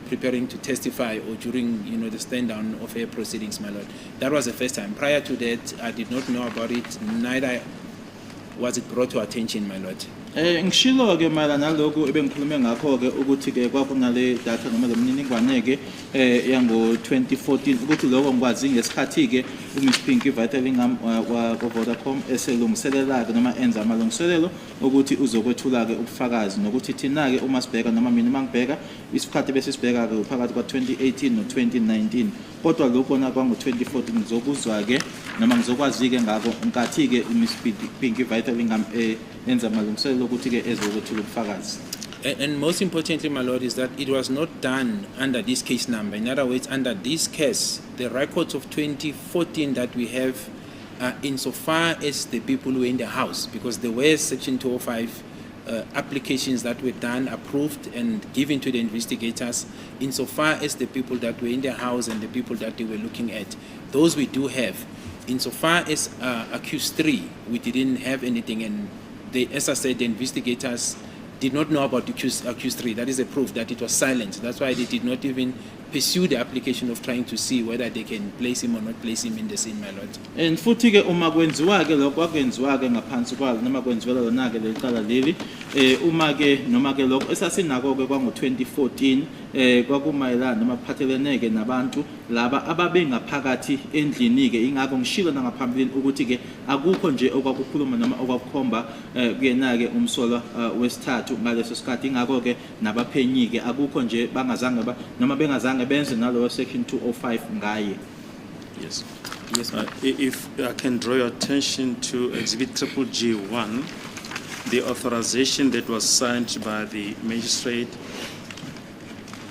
preparing to testify, or during the stand down of her proceedings, my lord. That was the first time. Prior to that, I did not know about it, neither was it brought to attention, my lord. Ngishilo ke mara naloko ebengikhulume ngakho ke ukuthi ke kwakunale data noma lemininingwane ke yango 2014 ukuthi lokho ngikwazi ngesikhathi ke uMiss Pinky Faithillingham wa Vodacom eselungiselela ke noma enza amalungiselelo ukuthi uzokwethula ke ubufakazi nokuthi thina ke uma sibheka noma mina mangibheka isikhathi bese sibheka ke phakathi kwa 2018 no 2019, kodwa lokho na kwango 2014 ngizokuzwa ke noma ngizokwazi ke ngako nkathi ke uMiss Pinky Faithillingham enza amalungiselelo ukuthi ke ezokwethula ubufakazi. And most importantly, my lord, is that it was not done under this case number. In other words, under this case, the records of 2014 that we have insofar as the people who were in the house, because there were Section 205 applications that were done, approved, and given to the investigators, insofar as the people that were in the house and the people that they were looking at. Those we do have. Insofar as accused 3, we didn't have anything, and as I said, the investigators did not know about accused 3. That is a proof that it was silent. That's why they did not even pursue the application of trying to see whether they can place him or not place him in the scene, my lord. And futhi ke uma kwenziwa ke lokho akwenziwa ke ngaphansi kwalo noma kwenziwa lona ke leqala leli uma ke noma ke lokho esasinako ke kwango 2014 kwakumayelana noma kuphathelene ke nabantu laba ababengaphakathi endlini ke, ingakho ngishilo nangaphambili ukuthi ke akukho nje okwakukhuluma noma okwakukhomba kuyena ke umsolwa wesithathu ngaleso sikhathi, ingakho ke nabaphenyi ke akukho nje bangazange noma bengazange benze nalowo section 205 ngaye. Yes. Yes, if I can draw your attention to Exhibit G1, the authorization that was signed by the magistrate.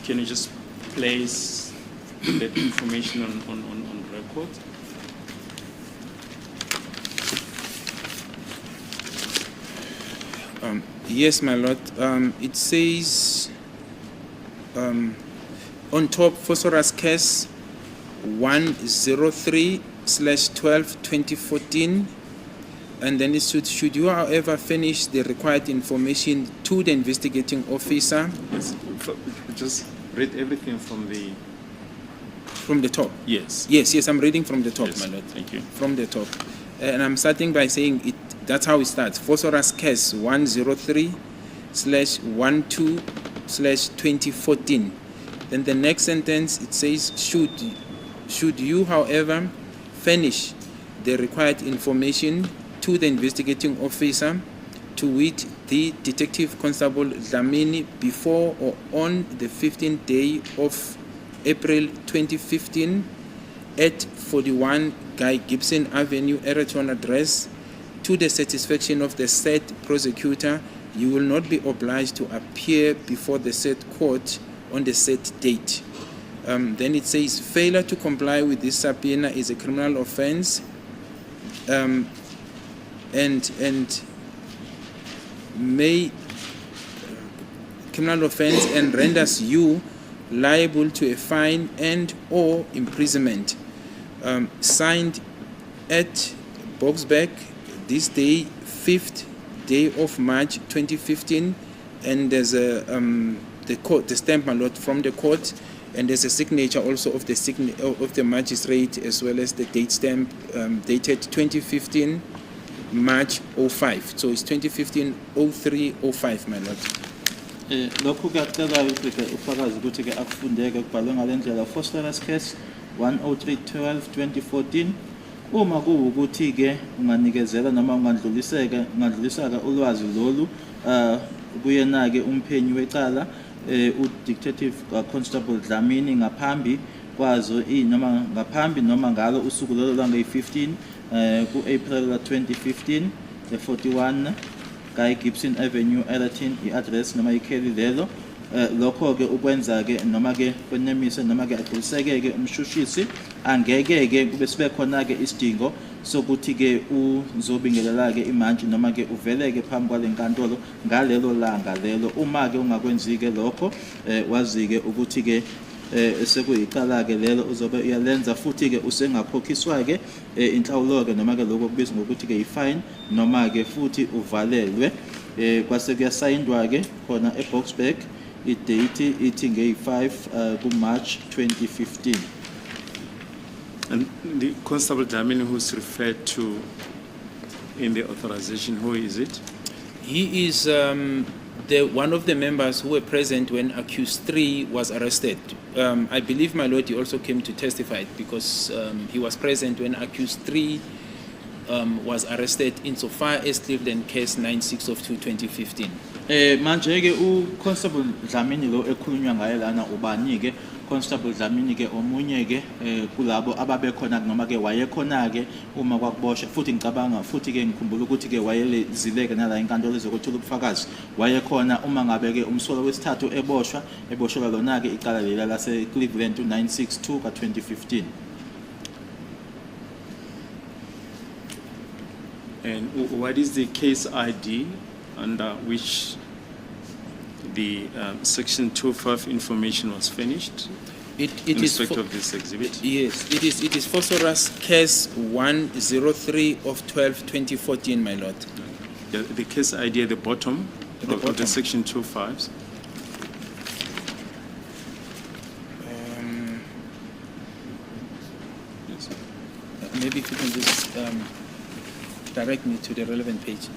Can you just place that information on record? Yes, my lord. It says on top, phosphorus case 103/12/2014, and then it should you, however, finish the required information to the investigating officer. Yes. Just read everything from the top. Yes. Yes, I'm reading from the top, Yes, my lord. thank you. From the top. And I'm starting by saying it. That's how it starts. Phosphorus case 103/12/2014. Then the next sentence, it says, should you, however, furnish the required information to the investigating officer, to wit, the Detective Constable Dlamini, before or on the 15th day of April 2015 at 41 Guy Gibson Avenue, Ereton address, to the satisfaction of the said prosecutor, you will not be obliged to appear before the said court on the said date. Then it says, failure to comply with this subpoena is a criminal offense, and criminal offense and renders you liable to a fine and or imprisonment. Signed at Boxback, this day, 5th day of March 2015, and there's a the stamp, my lord, from the court, and there's a signature also of the magistrate, as well as the date stamp dated 2015 March 05. So it's 2015 03/05, my lord. Lokhu kuyacela ukuthi-ke ufakazi ukuthi-ke akufundeke kubhalwe ngale ndlela phosphorus case 103/12/2014. Uma kuwukuthi-ke unganikezela noma ungandlulisaka ulwazi lolu kuyena-ke umphenyi wecala u-Detective Constable Dlamini ngaphambi kwazo noma ngalo usuku lolo lwange-15 ku-April 2015 41 Guy Gibson Avenue, Ereton, i-address noma ikheli lelo. Lokho-ke ukwenza-ke noma-ke kwenemise noma-ke agculiseke-ke umshushisi, angeke-ke kube sibe khona-ke isidingo sokuthi-ke uzobingelela-ke imantshi noma-ke uveleke phambi kwale nkantolo ngalelo langa lelo. Uma-ke ungakwenzi-ke lokho, wazi-ke ukuthi-ke sekuyicala-ke lelo uzobe uyalenza, futhi-ke usengakhokhiswa-ke inhlawulo-ke noma-ke lokho kubizwa ngokuthi-ke i-fine, noma-ke futhi uvalelwe. Kwase kuyasayindwa-ke khona e-Boxback, i-date ithi nge-5 ku-March 2015. And the Constable Dlamini who's referred to in the authorization, who is it? He is one of the members who were present when accused 3 was arrested. I believe, my lord, he also came to testify because he was present when accused 3 was arrested insofar as Cleveland case 96/2015. Manje-ke u-Constable Dlamini lo ekhulunywa ngaye lana ubani-ke? Constable Dlamini-ke omunye-ke kulabo ababekhona noma-ke wayekhona-ke uma kwakuboshwa, futhi ngicabanga futhi-ke ngikhumbula ukuthi-ke wayelezileke nala inkantolo ezokuthula ubufakazi. Wayekhona uma ngabe-ke umsolo wesithathu eboshelwa lona-ke icala lela lase-Cleveland 962 ka-2015. And what is the case ID under which the Section 25 information was finished In respect of this exhibit? Yes, it is phosphorus case 103/12/2014, my lord. The case ID at the bottom of the Section 25s. Yes. Maybe if you can just direct me to the relevant page.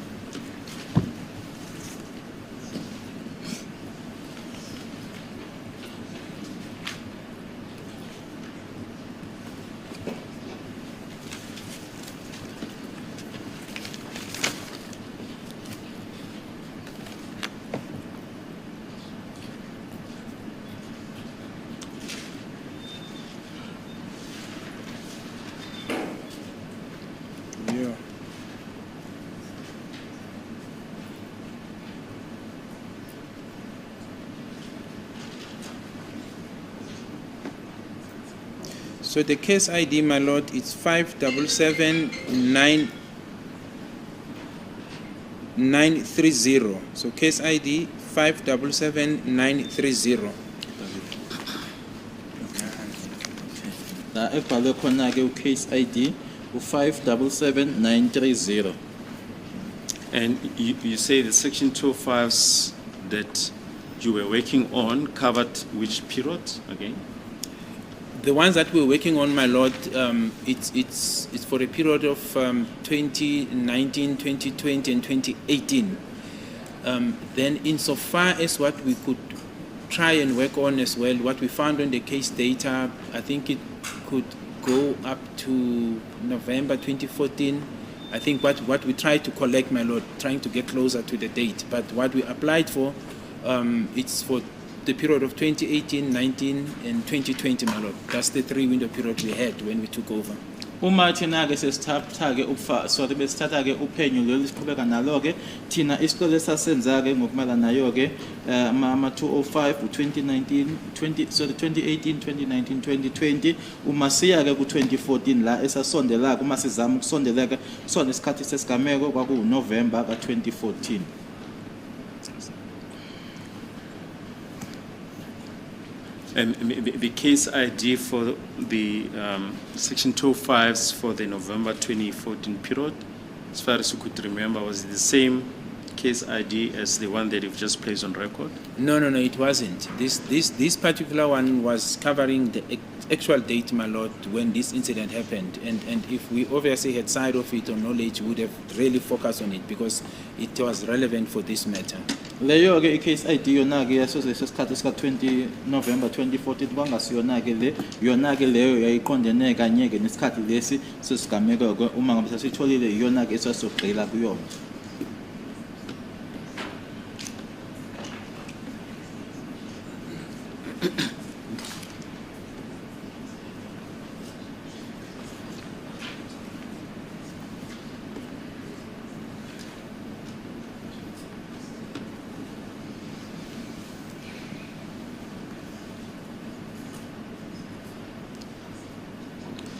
So the case ID, my lord, is 577930. So case ID 577930. La ebhalwe khona ke case ID u577930. And you say the section 205s that you were working on covered which period again? The ones that we're working on, my lord, it's for a period of 2019, 2020, and 2018. Then insofar as what we could try and work on as well, what we found on the case data, I think it could go up to November 2014. I think what we tried to collect, my lord, trying to get closer to the date. But what we applied for, it's for the period of 2018, 19, and 2020, my lord. That's the 3-window period we had when we took over. Uma thina ke sesithatha ke besithatha ke uphenyo lolu siqhubeka nalo ke thina isicelo sasenza ke ngokumelana nayo ke ama 205 u2019 2018 2019 2020 uma siya ke ku 2014 la esasondela kuma sizama ukusondela ke sona isikhathi sesigameko kwaku November ka 2014. And the case ID for the section 205s for the November 2014 period, as far as you could remember, was it the same case ID as the one that you've just placed on record? No, it wasn't. This particular one was covering the actual date, my lord, when this incident happened. And if we obviously had side of it or knowledge, we would have really focused on it because it was relevant for this matter. Leyo ke case ID yona ke yaso sesikhathi sika 20 November 2014 kwangasiyona ke le yona ke leyo yayiqondene kanye ke nesikhathi lesi sesigameko ke uma ngabe sasitholile yona ke esasogqila kuyona.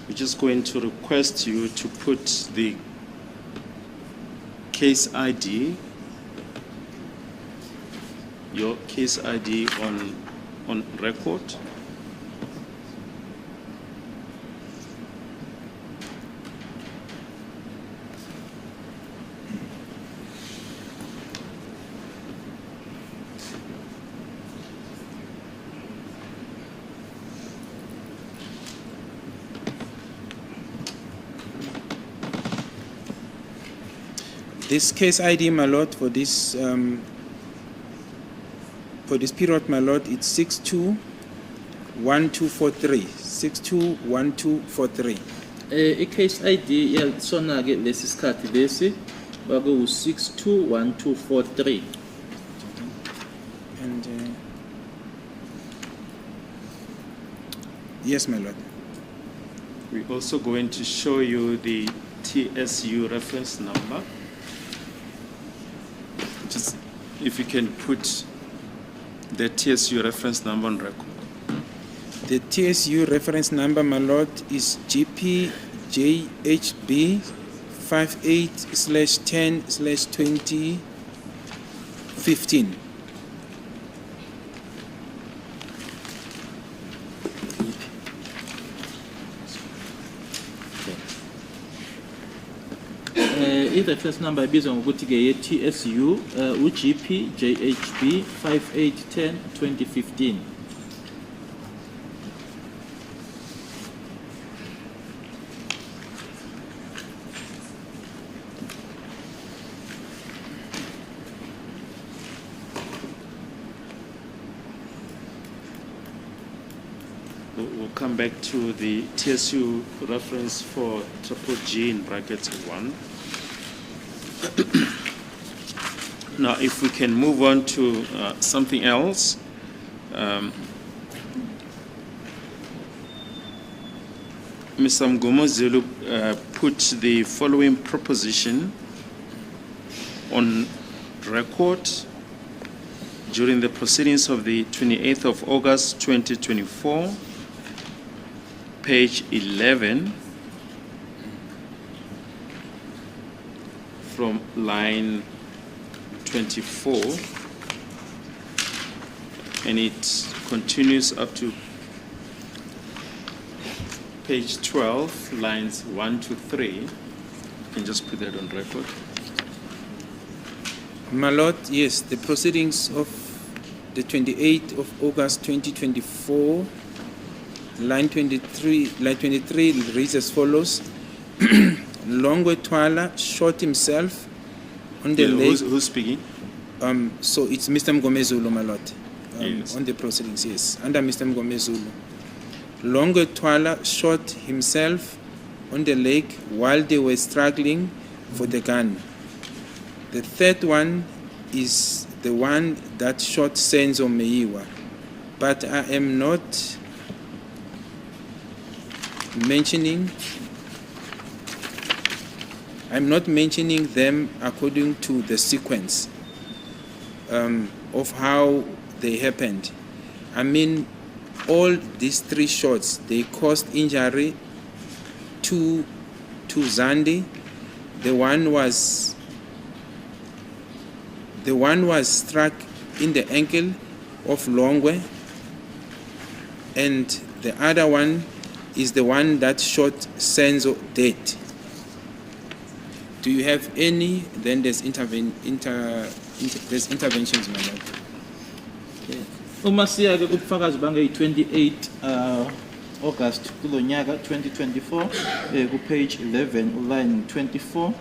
We're just going to request you to put the case ID, your case ID on record. This case ID, my lord, for this period, my lord, it's 621243. 621243. Case ID yasona ke lesi sikhathi lesi baku 621243. And yes, my lord. We're also going to show you the TSU reference number. Just if you can put the TSU reference number on record. The TSU reference number, my lord, is GPJHB 58/10/2015. I-reference number ibizwa ngokuthi ke ye-TSU uGPJHB 5810-2015. We'll come back to the TSU reference for triple G in brackets 1. Now, if we can move on to something else. Mr. Mgomozulu put the following proposition on record during the proceedings of the 28th of August 2024. page 11, from line 24, and it continues up to page 12, lines 1 to 3. You can just put that on record. My Lord, yes, the proceedings of the 28th of August 2024, line 23 reads as follows. Longwe Twala shot himself on the leg. Who's speaking? So it's Mr. Mgomezulu, my Lord. Yes. On the proceedings, yes, under Mr. Mgomezulu. Longwe Twala shot himself on the leg while they were struggling for the gun. The third one is the one that shot Senzo Meyiwa. But I am not mentioning them according to the sequence of how they happened. I mean, all these 3 shots, they caused injury to Zandi. The one was struck in the ankle of Longwe, and the other one is the one that shot Senzo dead. Do you have any? Then there's there's interventions, my Lord. Uma siya ke kubufakazi bange 28 August kulo nyaka 2024 ku page 11 line 24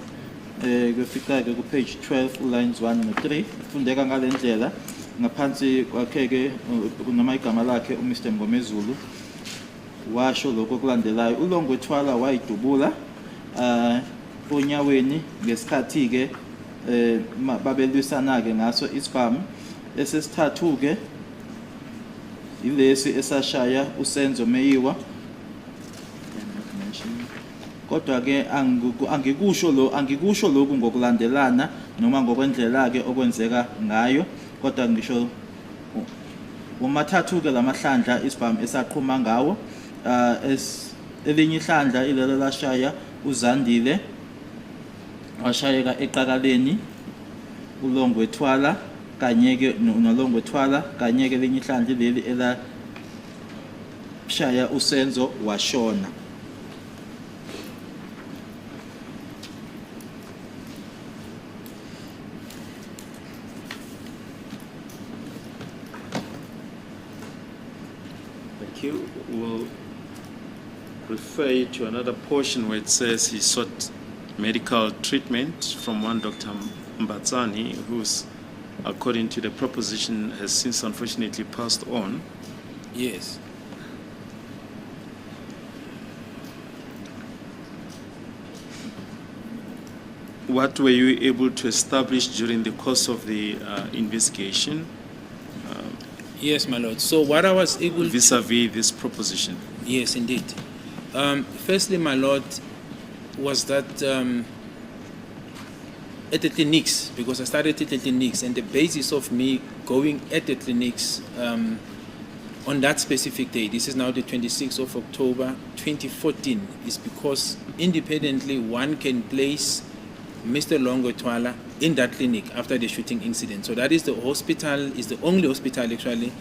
kufika ke ku page 12 lines 1 no 3 fundeka ngalendlela ngaphansi kwakhe ke kunama igama lakhe uMr Mgomezulu washo lokho kulandelayo. uLongwe Twala wayidubula onyaweni ngesikhathi ke babelwisana ke ngaso isibhamu. Esesithathu ke ilesi esashaya uSenzo Meyiwa, kodwa ke angikusho lokhu ngokulandelana noma ngokwendlela ke okwenzeka ngayo, kodwa ngisho umathathu ke lamahlandla isibhamu esaqhuma ngawo. Elinye ihlandla ilelo lashaya uZandile, washayeka eqakaleni uLongwe Twala kanye ke noLongwe Twala, kanye ke elinye ihlandla leli ela shaya uSenzo washona. Thank you. We'll refer to another portion where it says he sought medical treatment from one Dr. Mbatsani, who's, according to the proposition, has since unfortunately passed on. Yes. What were you able to establish during the course of the investigation? Yes, my Lord. So what I was able vis-a-vis this proposition? Yes, indeed. Firstly, my Lord, was that at the clinics, because I started at the clinics, and the basis of me going at the clinics on that specific day, this is now the 26th of October 2014, is because independently one can place Mr. Longwe Twala in that clinic after the shooting incident. So that is the hospital, is the only hospital actually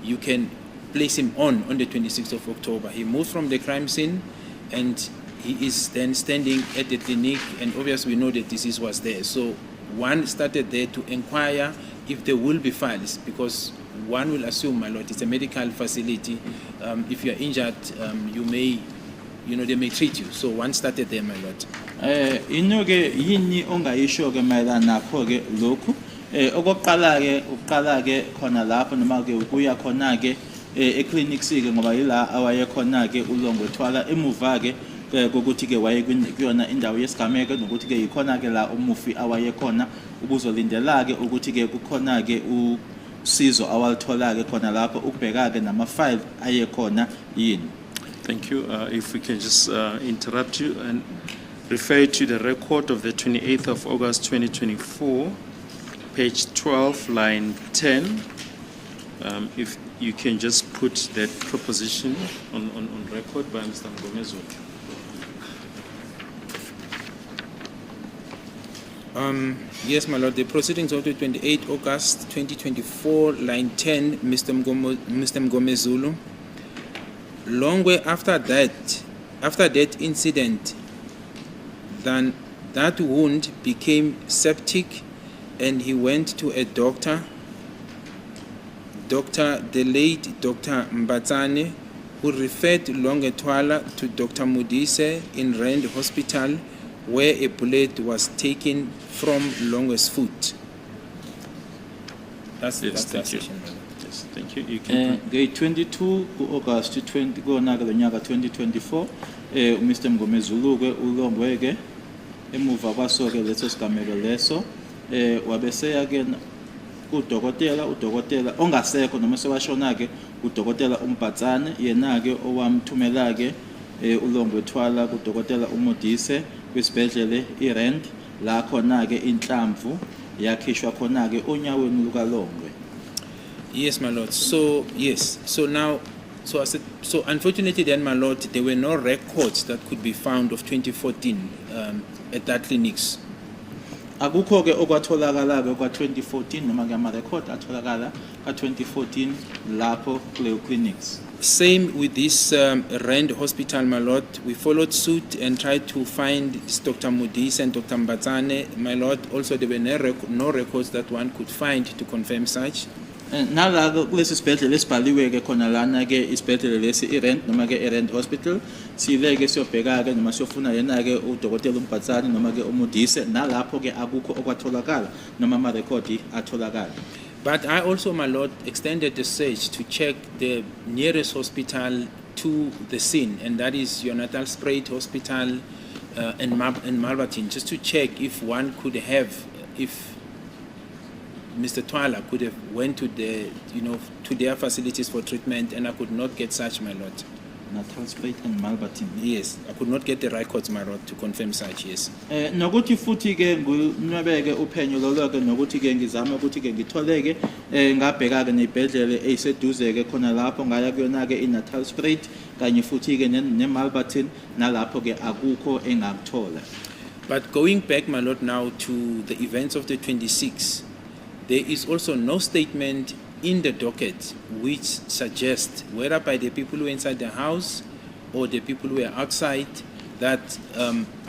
you can place him on the 26th of October. He moved from the crime scene and he is then standing at the clinic, and obviously we know the disease was there. So one started there to inquire if there will be files, because one will assume, my Lord, it's a medical facility. If you are injured, they may treat you. So one started there, my Lord. Inoke yini ongayisho ke mayelana nakho ke lokhu okokuqala ke khona lapho noma ke ukuya khona ke eclinics ke ngoba yila awaye khona ke uLongwe Twala emuva ke kokuthi ke waye kuyona indawo yesigameko nokuthi ke yikhona ke la umufi awaye khona ubuzolindela ke ukuthi ke kukhona ke usizo awalithola ke khona lapho ukubheka ke nama file aye khona yini. Thank you. If we can just interrupt you and refer to the record of the 28th of August 2024, page 12, line 10. If you can just put that proposition on record by Mr. Mgomezulu. Yes, my lord. The proceedings of the 28 August 2024, line 10, Mr. Mgomezulu. Longwe after that incident, then that wound became septic, and he went to a doctor, the late Dr. Mbatsane, who referred Longwe Twala to Dr. Mudise in Rand Hospital, where a bullet was taken from Longwe's foot. That's Yes, the thank you. assertion. Yes, thank you. You can. Gate 22 August 20 ngonyaka lonyaka 2024 Mr. Mgomezulu ke ulongwe ke emuva kwaso ke leso sigameko leso wabeseya ke udokotela ongasekho noma sewashona ke udokotela uMbatsane yena ke owamthumela ke ulongwe Twala kudokotela uModise kwisibedlele iRand la khona ke inhlamvu yakhishwa khona ke onyaweni lukaLongwe. Yes, my lord. So yes. So now, so unfortunately, then, my lord, there were no records that could be found of 2014 at that clinics. Akukho ke okwatholakala ke kwa 2014 noma ke ama record atholakala ka 2014 lapho kule clinics. Same with this Rand Hospital, my lord. We followed suit and tried to find this Dr. Mudise and Dr. Mbatsane, my lord. Also, there were no records that one could find to confirm such. Nala kulesi sibhedlela esibhaliwe ke khona lana ke isibhedlela lesi iRand noma ke iRand Hospital sileke siyobheka ke noma siyofuna yena ke udokotela uMbatsane noma ke uMudise nalapho ke akukho okwatholakala noma ama record atholakala. But I also, my lord, extended the search to check the nearest hospital to the scene, and that is Jonathan Spruit Hospital in Malberton, just to check if one could have, if Mr. Twala could have went to the, to their facilities for treatment, and I could not get such, my lord. Jonathan Spruit and Malberton. Yes, I could not get the records, my lord, to confirm such. Yes. Nokuthi futhi ke nginwebeke uphenyo loloko nokuthi ke ngizama ukuthi ke ngitholeke ngabheka ke nebhedlele eyiseduze ke khona lapho ngaya kuyona ke iNatal Spruit kanye futhi ke neMalberton nalapho ke akukho engakuthola. But going back, my lord, now to the events of the 26th, there is also no statement in the docket which suggests, whether by the people who were inside the house or the people who were outside, that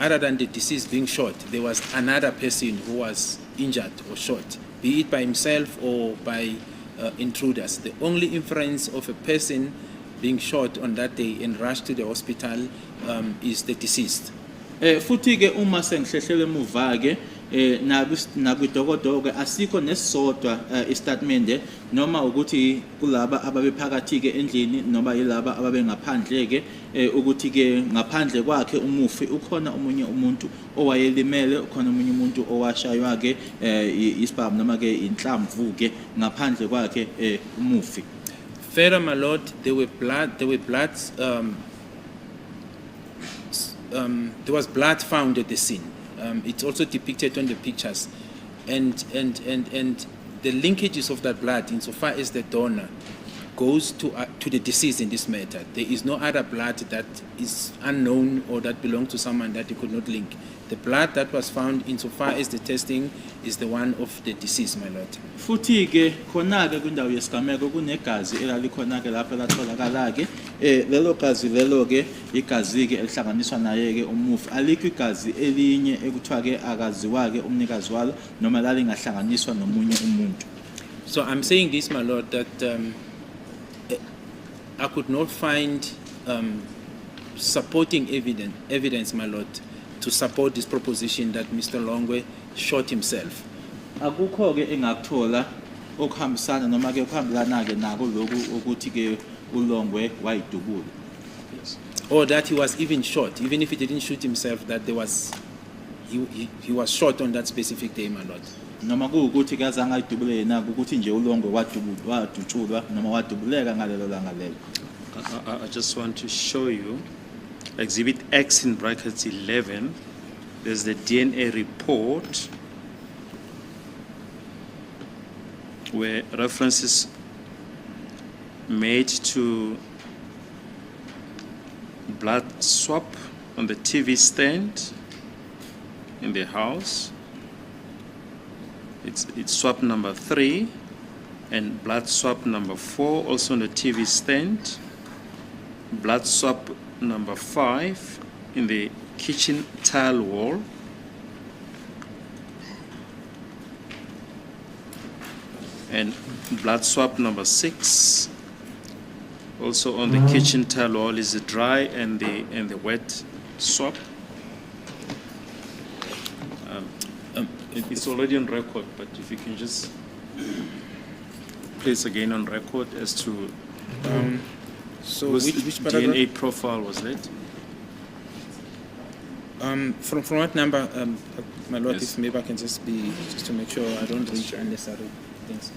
other than the deceased being shot, there was another person who was injured or shot, be it by himself or by intruders. The only inference of a person being shot on that day and rushed to the hospital is the deceased. Futhi ke uma sengihlehlele emuva ke nakwidokodo ke asikho nesisodwa istatement noma ukuthi kulaba ababephakathi ke endlini noma yilaba ababe ngaphandle ke ukuthi ke ngaphandle kwakhe umufi ukhona omunye umuntu owayelimele ukhona omunye umuntu owashaywa ke isibhamu noma ke inhlamvu ke ngaphandle kwakhe umufi. Further, my lord, there was blood found at the scene. It's also depicted on the pictures, and the linkages of that blood, insofar as the donor goes to the deceased in this matter, there is no other blood that is unknown or that belongs to someone that you could not link. The blood that was found, insofar as the testing, is the one of the deceased, my lord. Futhi ke khona ke kwindawo yesigameko kunegazi elalikhona ke lapho latholakala ke lelo gazi lelo ke igazi ke elihlanganiswa naye ke umufi alikho igazi elinye ekuthiwa ke akaziwa ke umnikazi walo noma lalingahlanganiswa nomunye umuntu. So I'm saying this, my lord, that I could not find supporting evidence, my lord, to support this proposition that Mr. Longwe shot himself. Akukho ke engakuthola okuhambisana noma ke okuhambelana ke nako lokhu ukuthi ke uLongwe wayidubula. Or that he was even shot, even if he didn't shoot himself, that there was he was shot on that specific day, my lord. Noma kuukuthi ke azange ayidubule yena ukuthi nje uLongwe wadutshulwa noma wadubuleka ngalelo langa lelo. I just want to show you Exhibit X in brackets 11. There's the DNA report where references made to blood swap on the TV stand in the house. It's swap number 3 and blood swap number 4 also on the TV stand. Blood swap number 5 in the kitchen tile wall. And blood swap number 6 also on the kitchen tile wall is the dry and the wet swap. It's already on record, but if you can just place again on record as to So whose which paragraph? DNA profile was that? From what number, my lord, Yes. if maybe I can just to make sure I don't reach unnecessary things.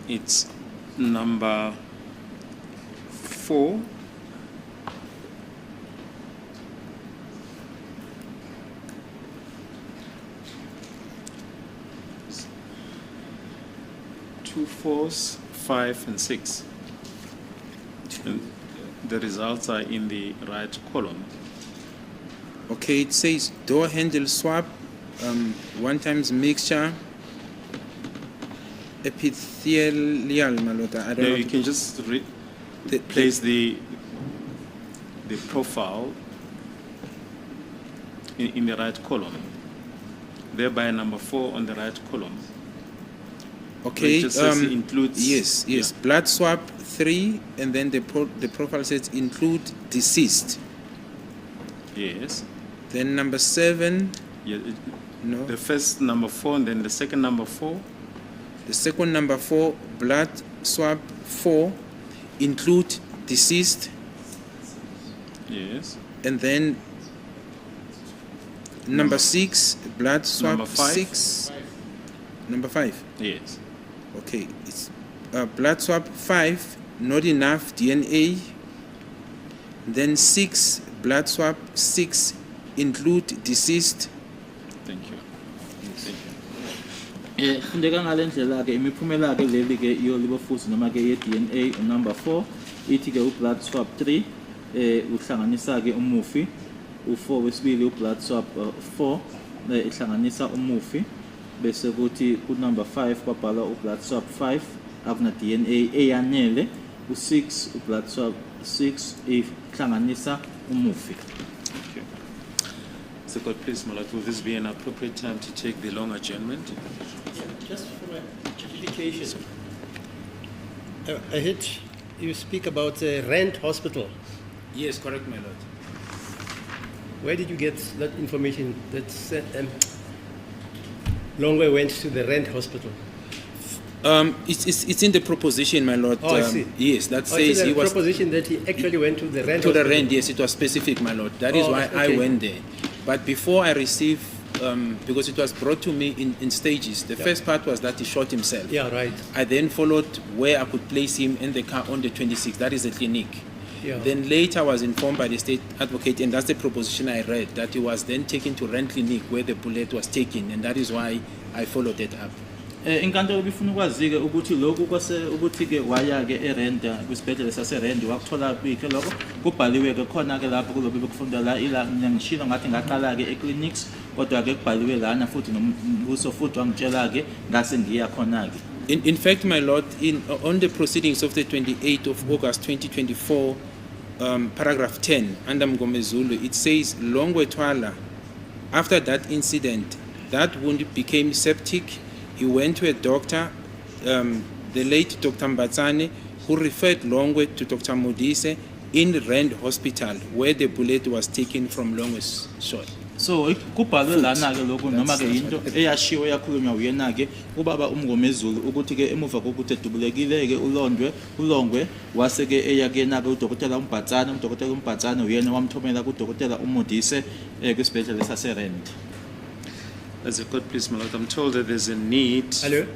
It's number 4. Two 4s, 5 and 6. And the results are in the right column. Okay, it says door handle swap, 1 times mixture, epithelial, my lord. I don't Now know. you can just The- place the profile in the right column. Thereby number 4 on the right column. Okay, It just says it includes. yes. Yeah. Blood swap 3, and then the profile says include deceased. Yes. Then number 7, Yeah, no. the first number 4 and then the second number 4. The second number 4, blood swap 4, include deceased, Yes. and then number 6, blood swap Number 5. 6. Number 5. Yes. Okay, it's blood swap 5, not enough DNA. Then 6, blood swap 6, include deceased. Thank you. Thank you. Fundeka ngale ndlela ke imiphumela ke leli ke yolibo futhi noma ke ye DNA number 4 ithi ke blood swap 3 uhlanganisa ke umufi u4 wesibili blood swap 4 ihlanganisa umufi bese kuthi ku number 5 kwabhala blood swap 5 akuna DNA eyanele u6 blood swap 6 ihlanganisa umufi. Thank you. So God, please, my Lord, will this be an appropriate time to take the long adjournment? Just for justification, I heard you speak about Rand Hospital. Yes, correct, my lord. Where did you get that information that Longwe went to the Rand Hospital? It's in the proposition, my lord. Oh, I see. Yes, that Or says is it he a was proposition that he actually went to the Rand to the Hospital? rent. Yes, it was specific, my lord. That is Oh, why I okay. went there. But before I received, because it was brought to me in stages. The first part was that he shot himself. Yeah, right. I then followed where I could place him in the car on the 26th. That is the clinic. Yeah. Then later I was informed by the state advocate, and that's the proposition I read, that he was then taken to Rent Clinic where the bullet was taken, and that is why I followed it up. Inkantolo bifuna ukwazi ke ukuthi lokhu kwase ukuthi ke waya ke eRenda kwisibhedlela saseRenda wakuthola kwikhe lokho kubhaliwe ke khona ke lapho kulobe bekufunda la ila ngishilo ngathi ngaqala ke eclinics kodwa ke kubhaliwe lana futhi nombuso futhi wangitshela ke ngase ngiya khona ke. In fact, my lord, on the proceedings of the 28th of August 2024, paragraph 10, under Mgomezulu, it says, Longwe Twala, after that incident, that wound became septic. He went to a doctor, the late Dr. Mbatsane, who referred Longwe to Dr. Modise in Rand Hospital, where the bullet was taken from Longwe's shot. So kubhalwe lana ke lokho noma ke into eyashiwo yakhulunywa uyena ke ubaba uMngomezulu ukuthi ke emuva kokuthi edubulekile ke ulongwe wase ke eya kuyena ke udokotela uMbatsane uyena wamthomela kudokotela uModise kwisibhedlela saseRand. As a court, please, my Lord, I'm told that there's a need. Hello?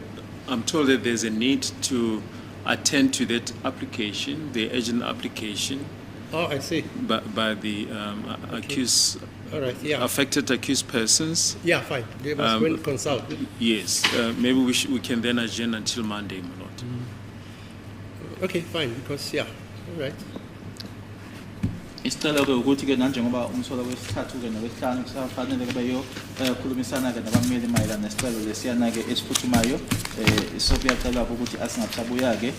I'm told that there's a need to attend to that application, the urgent application Oh, I see. by the accused All right, yeah. affected accused persons. Yeah, fine. They must go and consult. Yes, maybe we can then adjourn until Monday, my lord. Okay, fine, because, yeah, all right. Isicelo ke ukuthi ke nanjengoba umsola wesithathu ke nowesihlanu kusafanele ke beyokhulumisana ke nabameli mayelana nesicelo lesiyana ke esiphuthumayo sokuyacela ukuthi asingabuya ke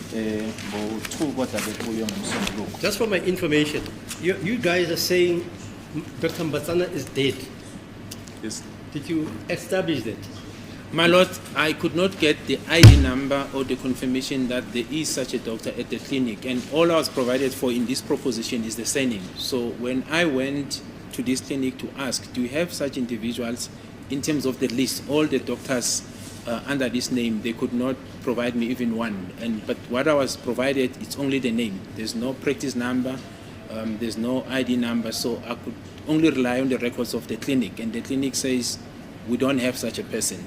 ngo-2 kodwa ke kuyo ngomsombuluko. Just for my information, you guys are saying Dr. Mbatsana is dead. Yes. Did you establish that? My lord, I could not get the ID number or the confirmation that there is such a doctor at the clinic, and all I was provided for in this proposition is the surname. So when I went to this clinic to ask, do you have such individuals in terms of the list, all the doctors under this name, they could not provide me even one. But what I was provided, it's only the name. There's no practice number, there's no ID number, so I could only rely on the records of the clinic, and the clinic says we don't have such a person,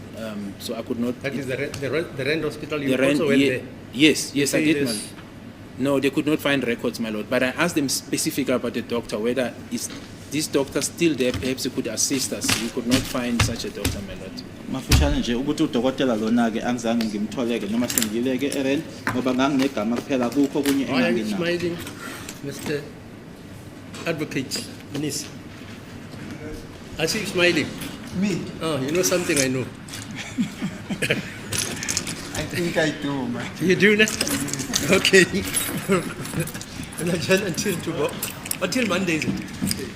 so I could not. That is the Rand Hospital. You The Rand, also went there. yes, I say did. there's- My lord. No, they could not find records, my lord. But I asked them specifically about the doctor, whether is this doctor still there? Perhaps he could assist us. We could not find such a doctor, my lord. Mafishane nje ukuthi udokotela lona ke angizange ngimtholeke noma sengileke eRand ngoba nganginegama kuphela kukho kunye Why are you enganginako. smiling, Mr. Advocate, Minister? I see you smiling. Me, Oh, you know something I know. I think I do, man. You do now? Okay. And I until tomorrow. Until Monday, is it?